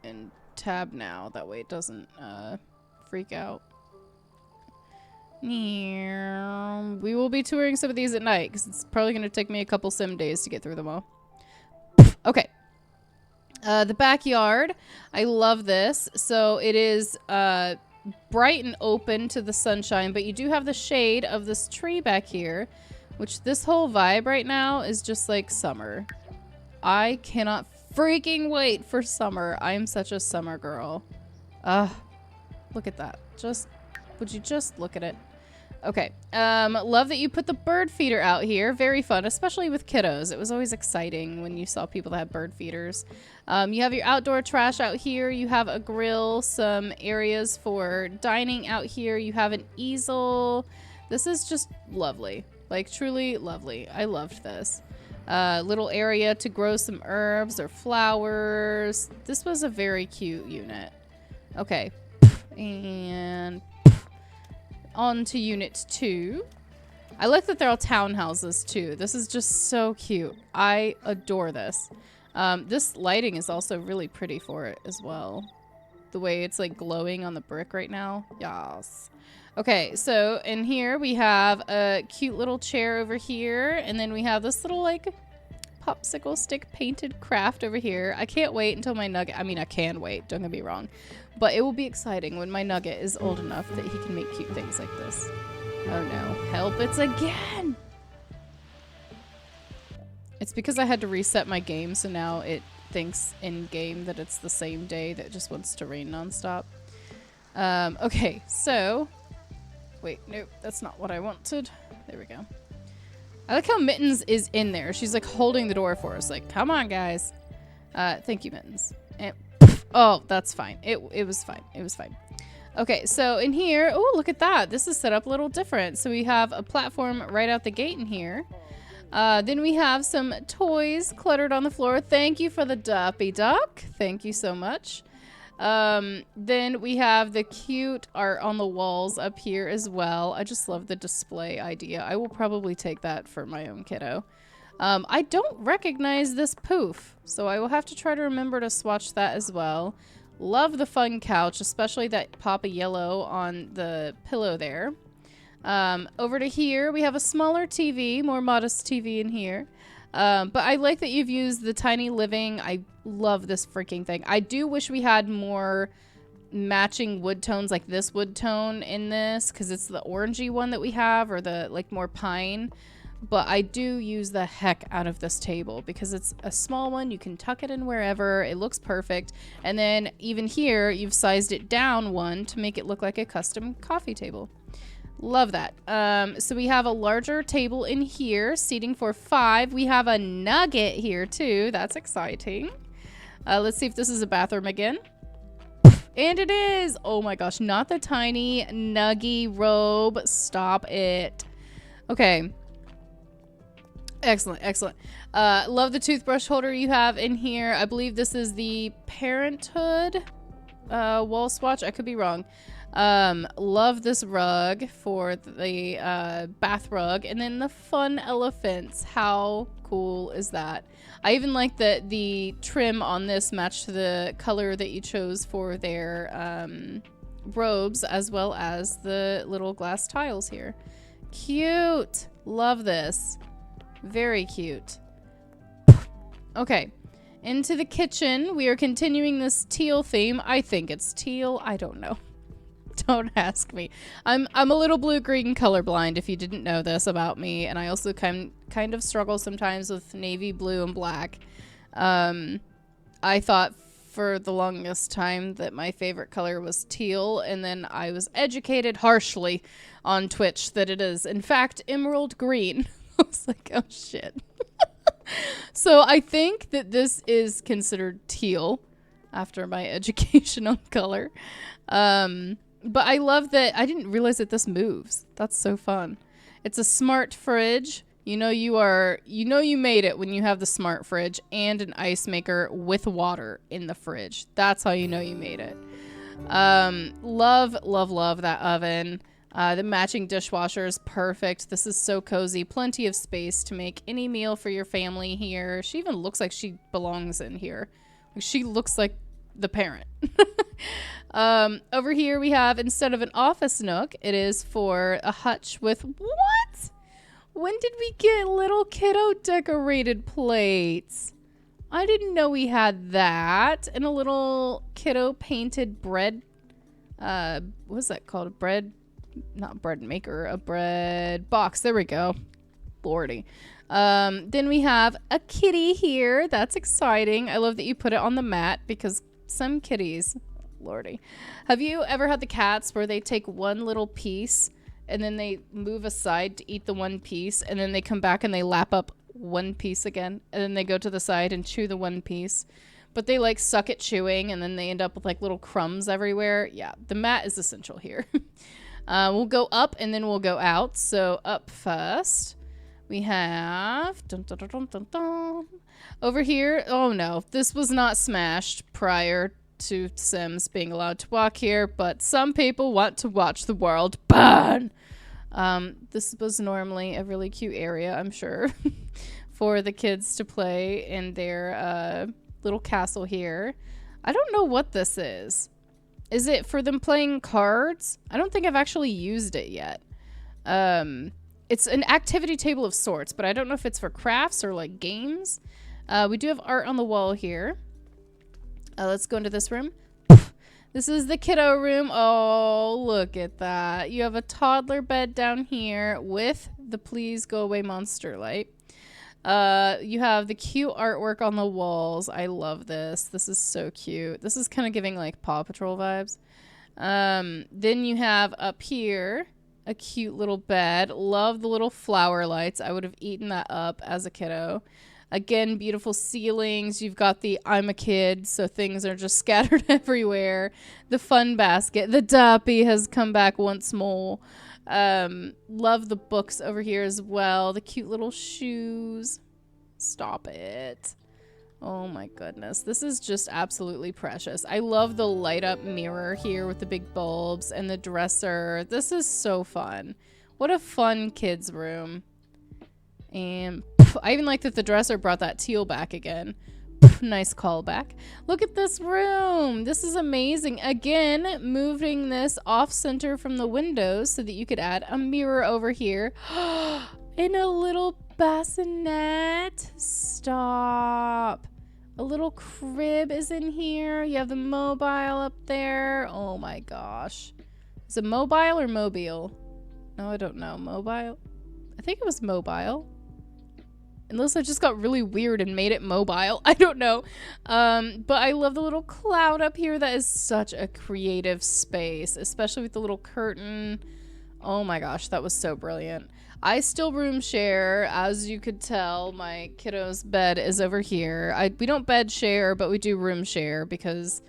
and tab now. That way it doesn't freak out. We will be touring some of these at night because it's probably going to take me a couple sim days to get through them all. Okay. The backyard. I love this. So it is bright and open to the sunshine, but you do have the shade of this tree back here, which this whole vibe right now is just like summer. I cannot freaking wait for summer. I am such a summer girl. Look at that. Would you just look at it? Okay. Love that you put the bird feeder out here. Very fun, especially with kiddos. It was always exciting when you saw people that had bird feeders. You have your outdoor trash out here. You have a grill, some areas for dining out here. You have an easel. This is just lovely. Like, truly lovely. I loved this. Little area to grow some herbs or flowers. This was a very cute unit. Okay. And on to unit 2. I like that they're all townhouses too. This is just so cute. I adore this. This lighting is also really pretty for it as well. The way it's like glowing on the brick right now. Yes. Okay, so in here we have a cute little chair over here, and then we have this little like popsicle stick painted craft over here. I can't wait until my nugget, I mean I can wait, don't get me wrong, but it will be exciting when my nugget is old enough that he can make cute things like this. Oh no, help, it's again! It's because I had to reset my game, so now it thinks in game that it's the same day that just wants to rain nonstop. Okay, so wait, nope, that's not what I wanted. There we go. I like how Mittens is in there. She's like holding the door for us. Like, come on, guys. Thank you, Mittens. And, oh, that's fine. It was fine. It was fine. Okay, so in here, oh, look at that. This is set up a little different. So we have a platform right out the gate in here. Then we have some toys cluttered on the floor. Thank you for the Duppy Duck. Thank you so much. Then we have the cute art on the walls up here as well. I just love the display idea. I will probably take that for my own kiddo. I don't recognize this poof, so I will have to try to remember to swatch that as well. Love the fun couch, especially that pop of yellow on the pillow there. Over to here, we have a smaller TV, more modest TV in here. But I like that you've used the tiny living. I love this freaking thing. I do wish we had more matching wood tones like this wood tone in this, because it's the orangey one that we have, or the like more pine. But I do use the heck out of this table because it's a small one. You can tuck it in wherever. It looks perfect. And then even here, you've sized it down one to make it look like a custom coffee table. Love that. So we have a larger table in here, seating for 5. We have a nugget here too. That's exciting. Let's see if this is a bathroom again. And it is. Oh my gosh, not the tiny nuggy robe. Stop it. Okay. Excellent, excellent. Love the toothbrush holder you have in here. I believe this is the Parenthood wall swatch. I could be wrong. Love this rug for the bath rug. And then the fun elephants. How cool is that? I even like that the trim on this matched to the color that you chose for their robes, as well as the little glass tiles here. Cute. Love this. Very cute. Okay. Into the kitchen. We are continuing this teal theme. I think it's teal. I don't know. Don't ask me. I'm a little blue-green colorblind, if you didn't know this about me, and I also kind of struggle sometimes with navy blue and black. I thought for the longest time that my favorite color was teal, and then I was educated harshly on Twitch that it is, in fact, emerald green. I was like, oh shit. So I think that this is considered teal after my education on color. But I love that. I didn't realize that this moves. That's so fun. It's a smart fridge. You know you made it when you have the smart fridge and an ice maker with water in the fridge. That's how you know you made it. Love, love, love that oven. The matching dishwasher is perfect. This is so cozy. Plenty of space to make any meal for your family here. She even looks like she belongs in here. She looks like the parent. Over here we have, instead of an office nook, it is for a hutch with what? When did we get little kiddo decorated plates? I didn't know we had that. And a little kiddo painted bread. What's that called? Not bread maker, a bread box. There we go. Lordy. Then we have a kitty here. That's exciting. I love that you put it on the mat because some kitties, lordy. Have you ever had the cats where they take one little piece and then they move aside to eat the one piece, and then they come back and they lap up one piece again, and then they go to the side and chew the one piece? But they like suck at chewing and then they end up with like little crumbs everywhere. Yeah, the mat is essential here. We'll go up and then we'll go out. So up first, we have dun, dun, dun, dun, dun, dun. Over here. Oh no, this was not smashed prior to Sims being allowed to walk here, but some people want to watch the world burn. This was normally a really cute area, I'm sure, for the kids to play in their little castle here. I don't know what this is. Is it for them playing cards? I don't think I've actually used it yet. It's an activity table of sorts, but I don't know if it's for crafts or like games. We do have art on the wall here. Let's go into this room. This is the kiddo room. Oh, look at that. You have a toddler bed down here with the please go away monster light. You have the cute artwork on the walls. I love this. This is so cute. This is kind of giving like Paw Patrol vibes. Then you have up here a cute little bed. Love the little flower lights. I would have eaten that up as a kiddo. Again, beautiful ceilings. You've got the I'm a kid, so things are just scattered everywhere. The fun basket. The Duppy has come back once more. Love the books over here as well. The cute little shoes. Stop it. Oh my goodness. This is just absolutely precious. I love the light up mirror here with the big bulbs and the dresser. This is so fun. What a fun kids room. And I even like that the dresser brought that teal back again. Nice callback. Look at this room. This is amazing. Again, moving this off center from the windows so that you could add a mirror over here. And a little bassinet. Stop. A little crib is in here. You have the mobile up there. Oh my gosh. Is it mobile or mobile? No, I don't know. Mobile? I think it was mobile. Unless I just got really weird and made it mobile. I don't know. But I love the little cloud up here. That is such a creative space, especially with the little curtain. Oh my gosh, that was so brilliant. I still room share. As you could tell, my kiddo's bed is over here. We don't bed share, but we do room share because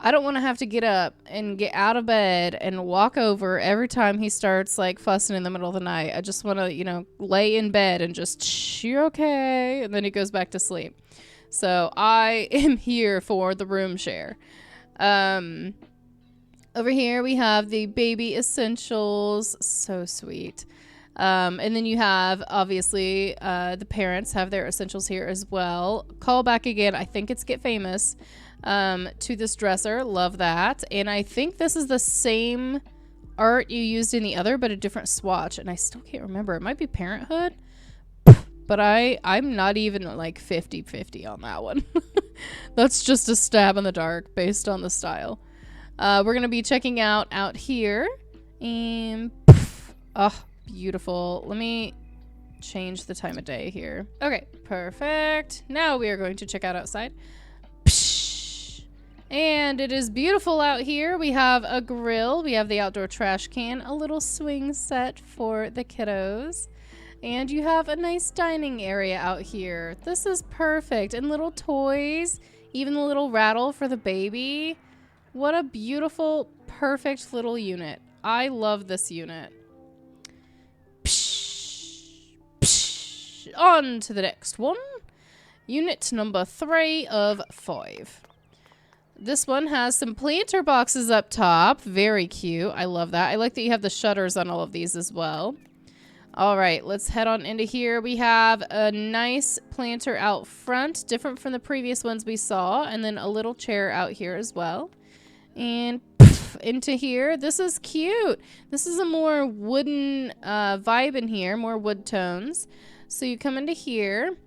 I don't want to have to get up and get out of bed and walk over every time he starts like fussing in the middle of the night. I just want to, you know, lay in bed and just, shh, you're okay. And then he goes back to sleep. So I am here for the room share. Over here we have the baby essentials. So sweet. And then you have, obviously, the parents have their essentials here as well. Call back again. I think it's Get Famous. To this dresser. Love that. And I think this is the same art you used in the other, but a different swatch. And I still can't remember. It might be Parenthood. But I'm not even like 50-50 on that one. That's just a stab in the dark based on the style. We're going to be checking out here. And oh, beautiful. Let me change the time of day here. Okay, perfect. Now we are going to check out outside. And it is beautiful out here. We have a grill. We have the outdoor trash can. A little swing set for the kiddos. And you have a nice dining area out here. This is perfect. And little toys. Even the little rattle for the baby. What a beautiful, perfect little unit. I love this unit. On to the next one. Unit number 3 of 5. This one has some planter boxes up top. Very cute. I love that. I like that you have the shutters on all of these as well. All right, let's head on into here. We have a nice planter out front, different from the previous ones we saw, and then a little chair out here as well. And into here. This is cute. This is a more wooden vibe in here, more wood tones. So you come into here.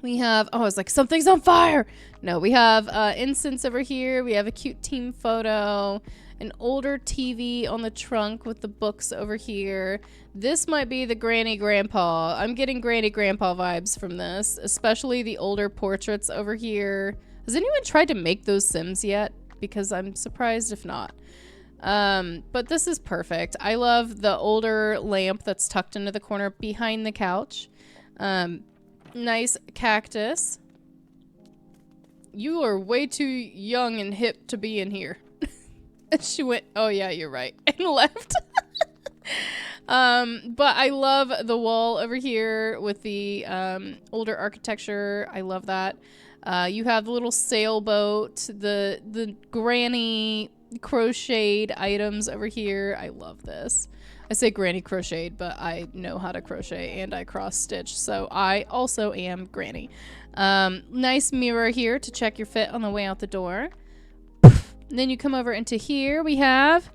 We have, oh, I was like, something's on fire. No, we have incense over here. We have a cute team photo, an older TV on the trunk with the books over here. This might be the Granny Grandpa. I'm getting Granny Grandpa vibes from this, especially the older portraits over here. Has anyone tried to make those Sims yet? Because I'm surprised if not. But this is perfect. I love the older lamp that's tucked into the corner behind the couch. Nice cactus. You are way too young and hip to be in here. She went, oh yeah, you're right, and left. But I love the wall over here with the older architecture. I love that. You have the little sailboat, the granny crocheted items over here. I love this. I say granny crocheted, but I know how to crochet and I cross stitch, so I also am granny. Nice mirror here to check your fit on the way out the door. And then you come over into here. We have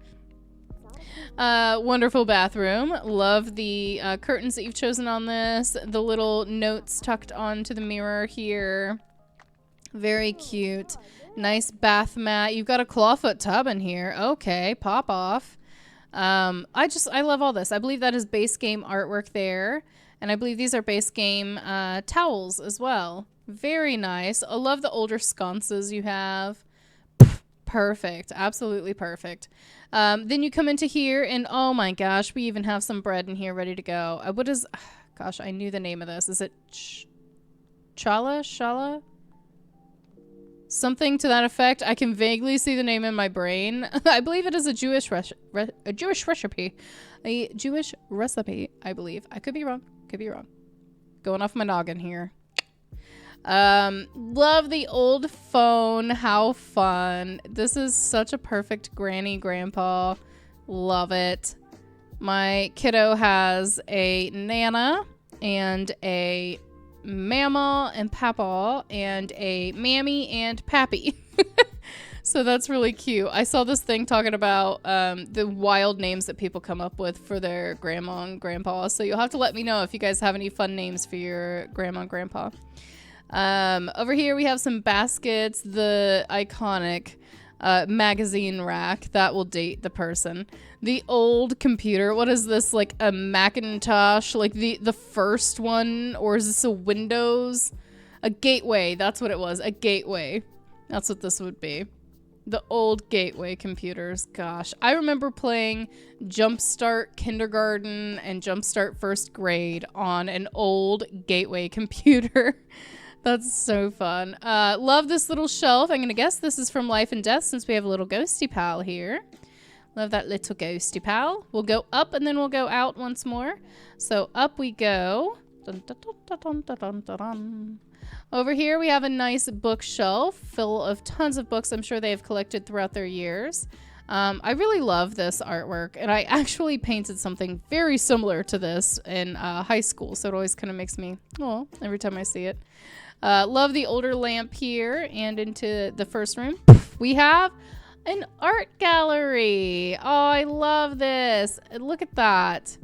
wonderful bathroom. Love the curtains that you've chosen on this. The little notes tucked onto the mirror here. Very cute. Nice bath mat. You've got a clawfoot tub in here. Okay, pop off. I love all this. I believe that is base game artwork there. And I believe these are base game towels as well. Very nice. I love the older sconces you have. Perfect. Absolutely perfect. Then you come into here and oh my gosh, we even have some bread in here ready to go. What is, gosh, I knew the name of this. Is it Shala? Something to that effect. I can vaguely see the name in my brain. I believe it is a Jewish recipe. A Jewish recipe, I believe. I could be wrong. Could be wrong. Going off my noggin here. Love the old phone. How fun. This is such a perfect granny grandpa. Love it. My kiddo has a Nana and a Mama and Papa and a Mammy and Pappy. So that's really cute. I saw this thing talking about the wild names that people come up with for their grandma and grandpa. So you'll have to let me know if you guys have any fun names for your grandma and grandpa. Over here we have some baskets. The iconic magazine rack. That will date the person. The old computer. What is this? Like a Macintosh? Like the first one? Or is this a Windows? A Gateway. That's what it was. A Gateway. That's what this would be. The old Gateway computers. Gosh. I remember playing Jumpstart Kindergarten and Jumpstart First Grade on an old Gateway computer. That's so fun. Love this little shelf. I'm going to guess this is from Life and Death since we have a little ghosty pal here. Love that little ghosty pal. We'll go up and then we'll go out once more. So up we go. Dun, dun, dun, dun, dun, dun, dun, dun. Over here we have a nice bookshelf full of tons of books I'm sure they have collected throughout their years. I really love this artwork, and I actually painted something very similar to this in high school, so it always kind of makes me, oh, every time I see it. Love the older lamp here, and into the first room. We have an art gallery. Oh, I love this. Look at that.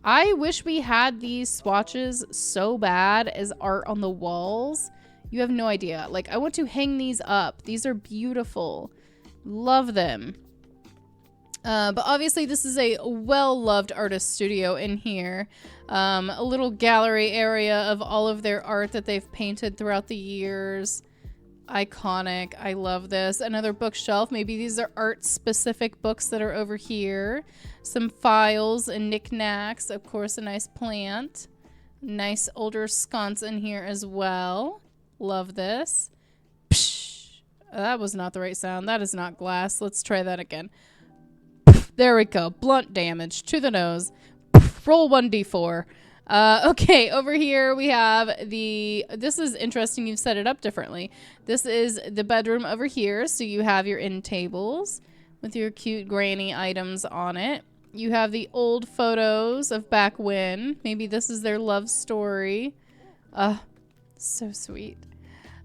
I wish we had these swatches so bad as art on the walls. You have no idea. Like, I want to hang these up. These are beautiful. Love them. But obviously this is a well-loved artist studio in here. A little gallery area of all of their art that they've painted throughout the years. Iconic. I love this. Another bookshelf. Maybe these are art-specific books that are over here. Some files and knickknacks. Of course, a nice plant. Nice older sconce in here as well. Love this. Psh! That was not the right sound. That is not glass. Let's try that again. There we go. Blunt damage to the nose. Roll 1d4. Okay, over here we have this is interesting. You've set it up differently. This is the bedroom over here. So you have your end tables with your cute granny items on it. You have the old photos of back when. Maybe this is their love story. So sweet.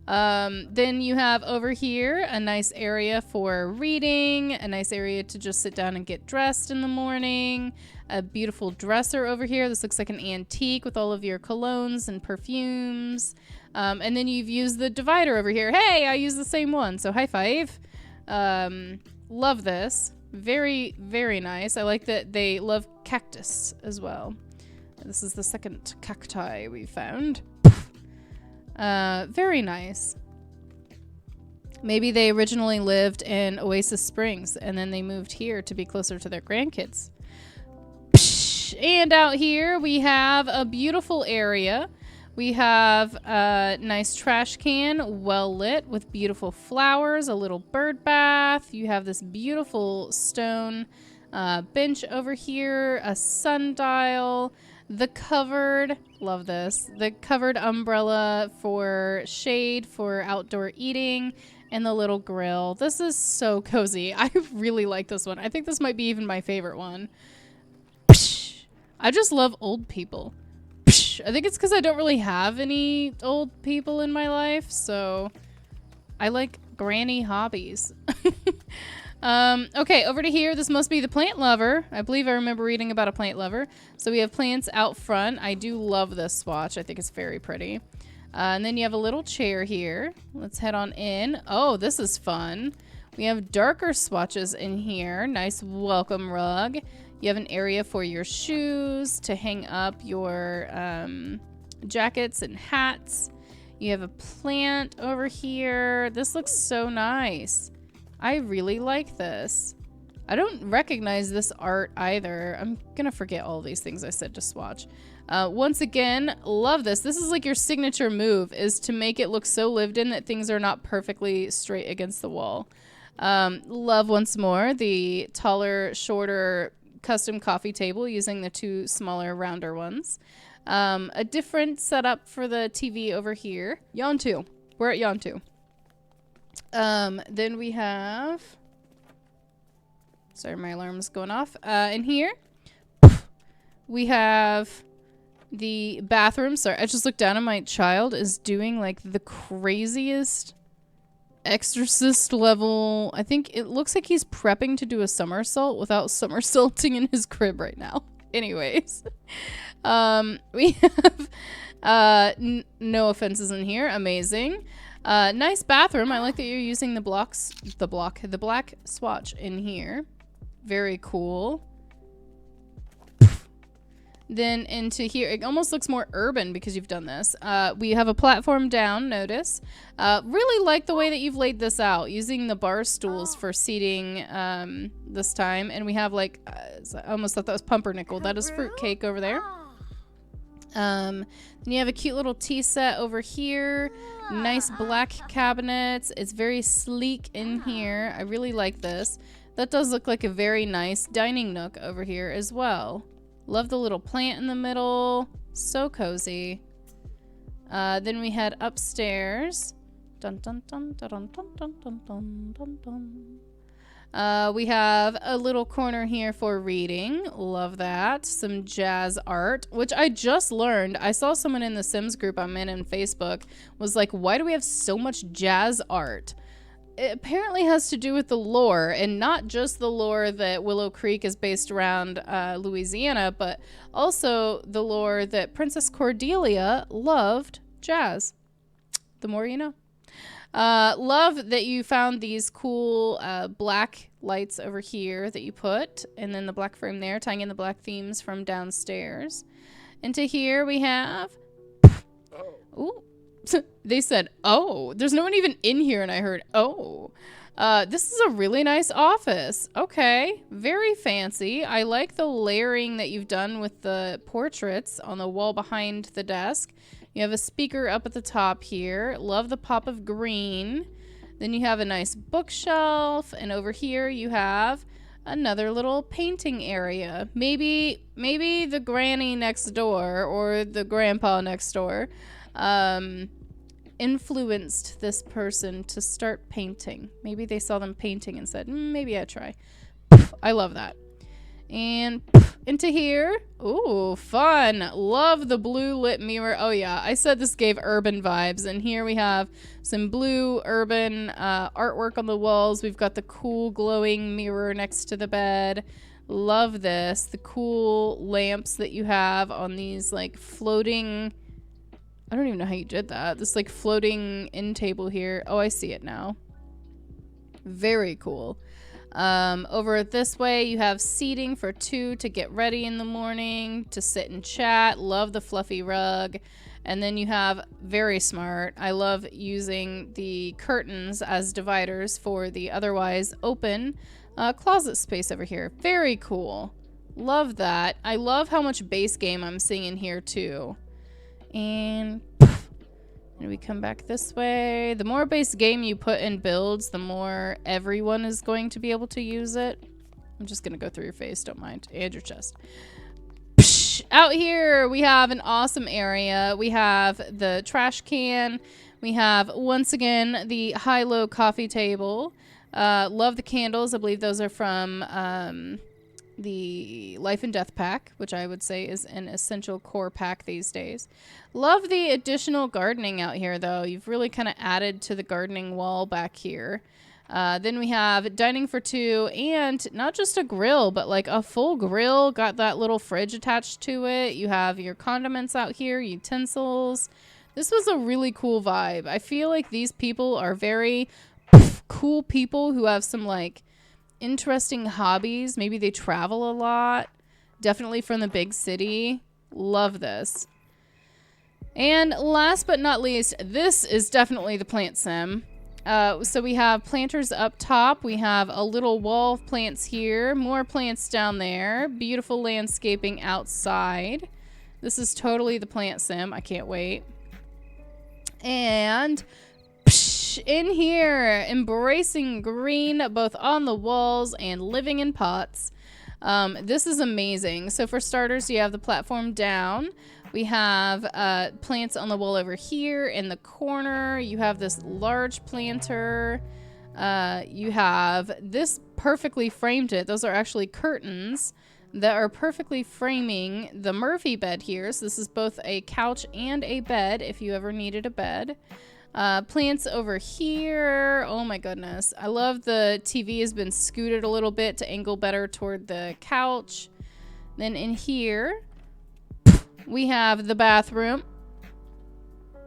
Then you have over here a nice area for reading, a nice area to just sit down and get dressed in the morning, a beautiful dresser over here. This looks like an antique with all of your colognes and perfumes. And then you've used the divider over here. Hey, I use the same one, so high five. Love this. Very, very nice. I like that they love cactus as well. This is the second cacti we found. Very nice. Maybe they originally lived in Oasis Springs and then they moved here to be closer to their grandkids. And out here we have a beautiful area. We have a nice trash can, well lit with beautiful flowers, a little bird bath. You have this beautiful stone bench over here, a sundial. The covered, love this, the covered umbrella for shade for outdoor eating, and the little grill. This is so cozy. I really like this one. I think this might be even my favorite one. I just love old people. I think it's because I don't really have any old people in my life, so I like granny hobbies. Okay, over to here. This must be the plant lover. I believe I remember reading about a plant lover. So we have plants out front. I do love this swatch. I think it's very pretty. And then you have a little chair here. Let's head on in. Oh, this is fun. We have darker swatches in here. Nice welcome rug. You have an area for your shoes, to hang up your jackets and hats. You have a plant over here. This looks so nice. I really like this. I don't recognize this art either. I'm gonna forget all these things I said to swatch. Once again, love this. This is like your signature move, is to make it look so lived in that things are not perfectly straight against the wall. Love once more the taller, shorter custom coffee table using the two smaller, rounder ones. A different setup for the TV over here. Yawn 2. We're at Yawn 2. Then we have... Sorry, my alarm's going off. In here, we have the bathroom. Sorry, I just looked down and my child is doing like the craziest exorcist level. I think it looks like he's prepping to do a somersault without somersaulting in his crib right now. Anyways, we have no offenses in here. Amazing. Nice bathroom. I like that you're using the black swatch in here. Very cool. Then into here, it almost looks more urban because you've done this. We have a platform down, notice. Really like the way that you've laid this out, using the bar stools for seating this time. And we have like, I almost thought that was pumpernickel. That is fruitcake over there. Then you have a cute little tea set over here. Nice black cabinets. It's very sleek in here. I really like this. That does look like a very nice dining nook over here as well. Love the little plant in the middle. So cozy. Then we head upstairs. Dun dun dun dun dun dun dun dun dun dun. We have a little corner here for reading. Love that. Some jazz art, which I just learned. I saw someone in the Sims group I'm in Facebook was like, why do we have so much jazz art? It apparently has to do with the lore, and not just the lore that Willow Creek is based around Louisiana, but also the lore that Princess Cordelia loved jazz. The more you know. Love that you found these cool black lights over here that you put, and then the black frame there, tying in the black themes from downstairs. Into here we have... Ooh. They said, oh, there's no one even in here, and I heard, oh. This is a really nice office. Okay, very fancy. I like the layering that you've done with the portraits on the wall behind the desk. You have a speaker up at the top here. Love the pop of green. Then you have a nice bookshelf, and over here you have another little painting area. Maybe the granny next door or the grandpa next door influenced this person to start painting. Maybe they saw them painting and said, maybe I try. I love that. And into here. Ooh, fun. Love the blue lit mirror. Oh yeah, I said this gave urban vibes. And here we have some blue urban artwork on the walls. We've got the cool glowing mirror next to the bed. Love this. The cool lamps that you have on these like floating... I don't even know how you did that. This like floating end table here. Oh, I see it now. Very cool. Over this way, you have seating for 2 to get ready in the morning, to sit and chat. Love the fluffy rug. And then you have, very smart, I love using the curtains as dividers for the otherwise open closet space over here. Very cool. Love that. I love how much base game I'm seeing in here too. And we come back this way. The more base game you put in builds, the more everyone is going to be able to use it. I'm just going to go through your face, don't mind. And your chest. Out here, we have an awesome area. We have the trash can. We have, once again, the high-low coffee table. Love the candles. I believe those are from... the Life and Death pack, which I would say is an essential core pack these days. Love the additional gardening out here, though. You've really kind of added to the gardening wall back here. Then we have dining for 2, and not just a grill, but like a full grill. Got that little fridge attached to it. You have your condiments out here, utensils. This was a really cool vibe. I feel like these people are very cool people who have some like interesting hobbies. Maybe they travel a lot. Definitely from the big city. Love this. And last but not least, this is definitely the plant sim. So we have planters up top. We have a little wall of plants here. More plants down there. Beautiful landscaping outside. This is totally the plant sim. I can't wait. And... in here, embracing green both on the walls and living in pots. This is amazing. So for starters, you have the platform down. We have plants on the wall over here in the corner. You have this large planter. You have this perfectly framed it. Those are actually curtains that are perfectly framing the Murphy bed here. So this is both a couch and a bed if you ever needed a bed. Plants over here. Oh my goodness. I love the TV has been scooted a little bit to angle better toward the couch. Then in here, we have the bathroom.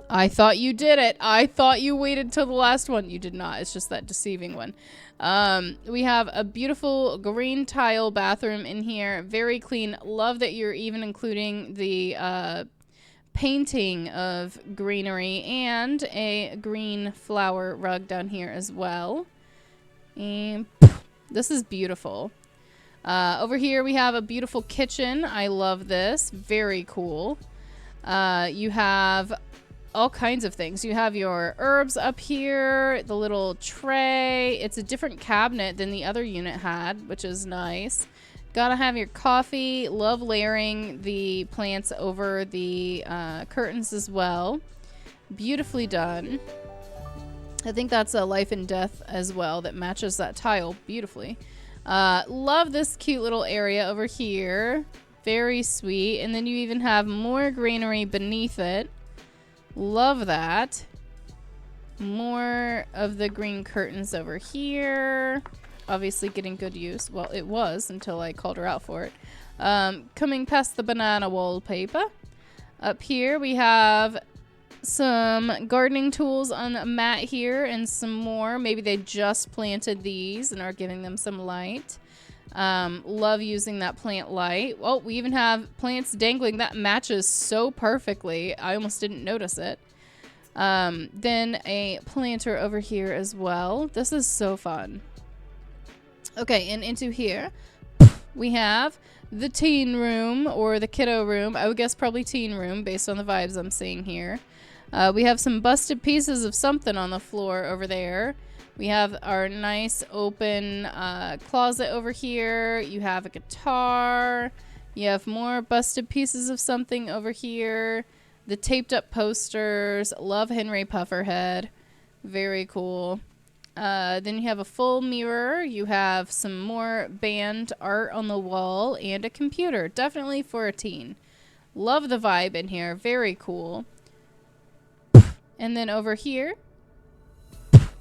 I thought you did it. I thought you waited till the last one. You did not. It's just that deceiving one. We have a beautiful green tile bathroom in here. Very clean. Love that you're even including the painting of greenery and a green flower rug down here as well. And this is beautiful. Over here we have a beautiful kitchen. I love this. Very cool. You have all kinds of things. You have your herbs up here, the little tray. It's a different cabinet than the other unit had, which is nice. Gotta have your coffee. Love layering the plants over the curtains as well. Beautifully done. I think that's a life and death as well that matches that tile beautifully. Love this cute little area over here. Very sweet. And then you even have more greenery beneath it. Love that. More of the green curtains over here. Obviously getting good use. Well, it was until I called her out for it. Coming past the banana wallpaper. Up here we have some gardening tools on a mat here and some more. Maybe they just planted these and are giving them some light. Love using that plant light. Well, we even have plants dangling. That matches so perfectly. I almost didn't notice it. Then a planter over here as well. This is so fun. Okay, and into here we have the teen room or the kiddo room. I would guess probably teen room based on the vibes I'm seeing here. We have some busted pieces of something on the floor over there. We have our nice open closet over here. You have a guitar. You have more busted pieces of something over here. The taped up posters. Love Henry Pufferhead. Very cool. Then you have a full mirror. You have some more band art on the wall and a computer. Definitely for a teen. Love the vibe in here. Very cool. And then over here,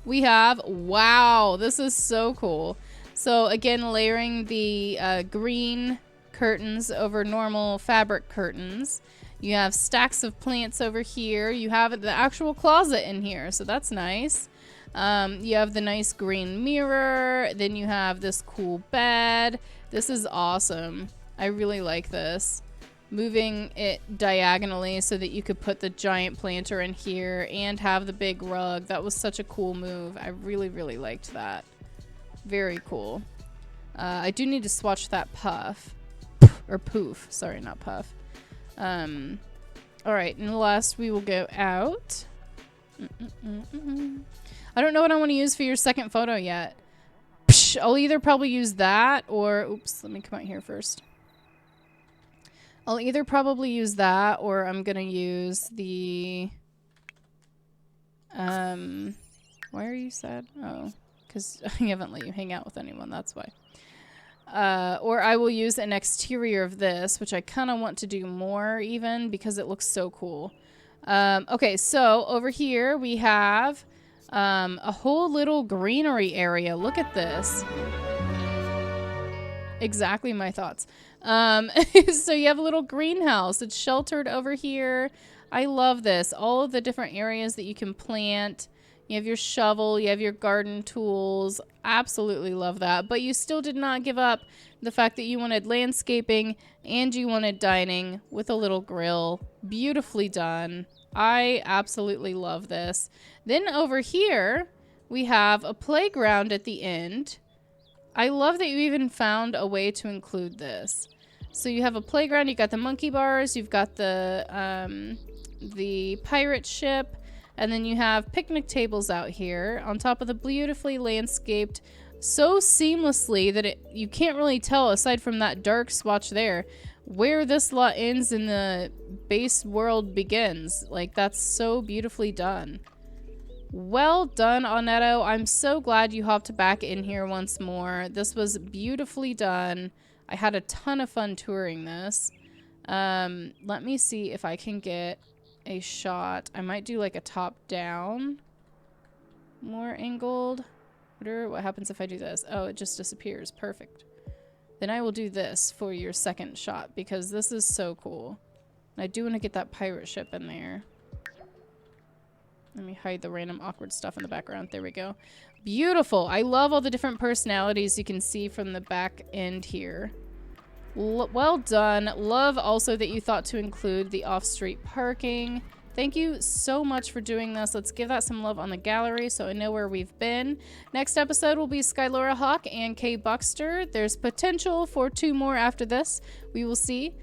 we have, wow, this is so cool. So again, layering the green curtains over normal fabric curtains. You have stacks of plants over here. You have the actual closet in here, so that's nice. You have the nice green mirror. Then you have this cool bed. This is awesome. I really like this. Moving it diagonally so that you could put the giant planter in here and have the big rug. That was such a cool move. I really, really liked that. Very cool. I do need to swatch that puff. Or poof. Sorry, not puff. Alright, and last we will go out. I don't know what I want to use for your second photo yet. I'll either probably use that or... Oops, let me come out here first. I'll either probably use that or I'm going to use the... Why are you sad? Oh, because I haven't let you hang out with anyone, that's why. Or I will use an exterior of this, which I kind of want to do more even because it looks so cool. Okay, so over here we have a whole little greenery area. Look at this. Exactly my thoughts. So you have a little greenhouse. It's sheltered over here. I love this. All of the different areas that you can plant. You have your shovel. You have your garden tools. Absolutely love that. But you still did not give up the fact that you wanted landscaping and you wanted dining with a little grill. Beautifully done. I absolutely love this. Then over here, we have a playground at the end. I love that you even found a way to include this. So you have a playground, you got the monkey bars, you've got the pirate ship, and then you have picnic tables out here on top of the beautifully landscaped so seamlessly that you can't really tell, aside from that dark swatch there, where this lot ends and the base world begins. Like, that's so beautifully done. Well done, Onetto. I'm so glad you hopped back in here once more. This was beautifully done. I had a ton of fun touring this. Let me see if I can get a shot. I might do like a top down, more angled. What happens if I do this? Oh, it just disappears. Perfect. Then I will do this for your second shot because this is so cool. And I do want to get that pirate ship in there. Let me hide the random awkward stuff in the background. There we go. Beautiful. I love all the different personalities you can see from the back end here. Well done. Love also that you thought to include the off-street parking. Thank you so much for doing this. Let's give that some love on the gallery so I know where we've been. Next episode will be Skylora Hawk and Kay Buxter. There's potential for 2 more after this. We will see.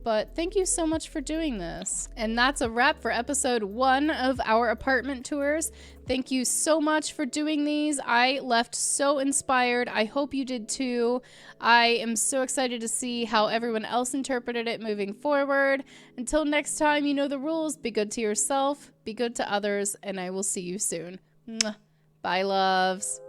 But thank you so much for doing this. And that's a wrap for episode 1 of our apartment tours. Thank you so much for doing these. I left so inspired. I hope you did too. I am so excited to see how everyone else interpreted it moving forward. Until next time, you know the rules. Be good to yourself, be good to others, and I will see you soon. Mwah. Bye, loves.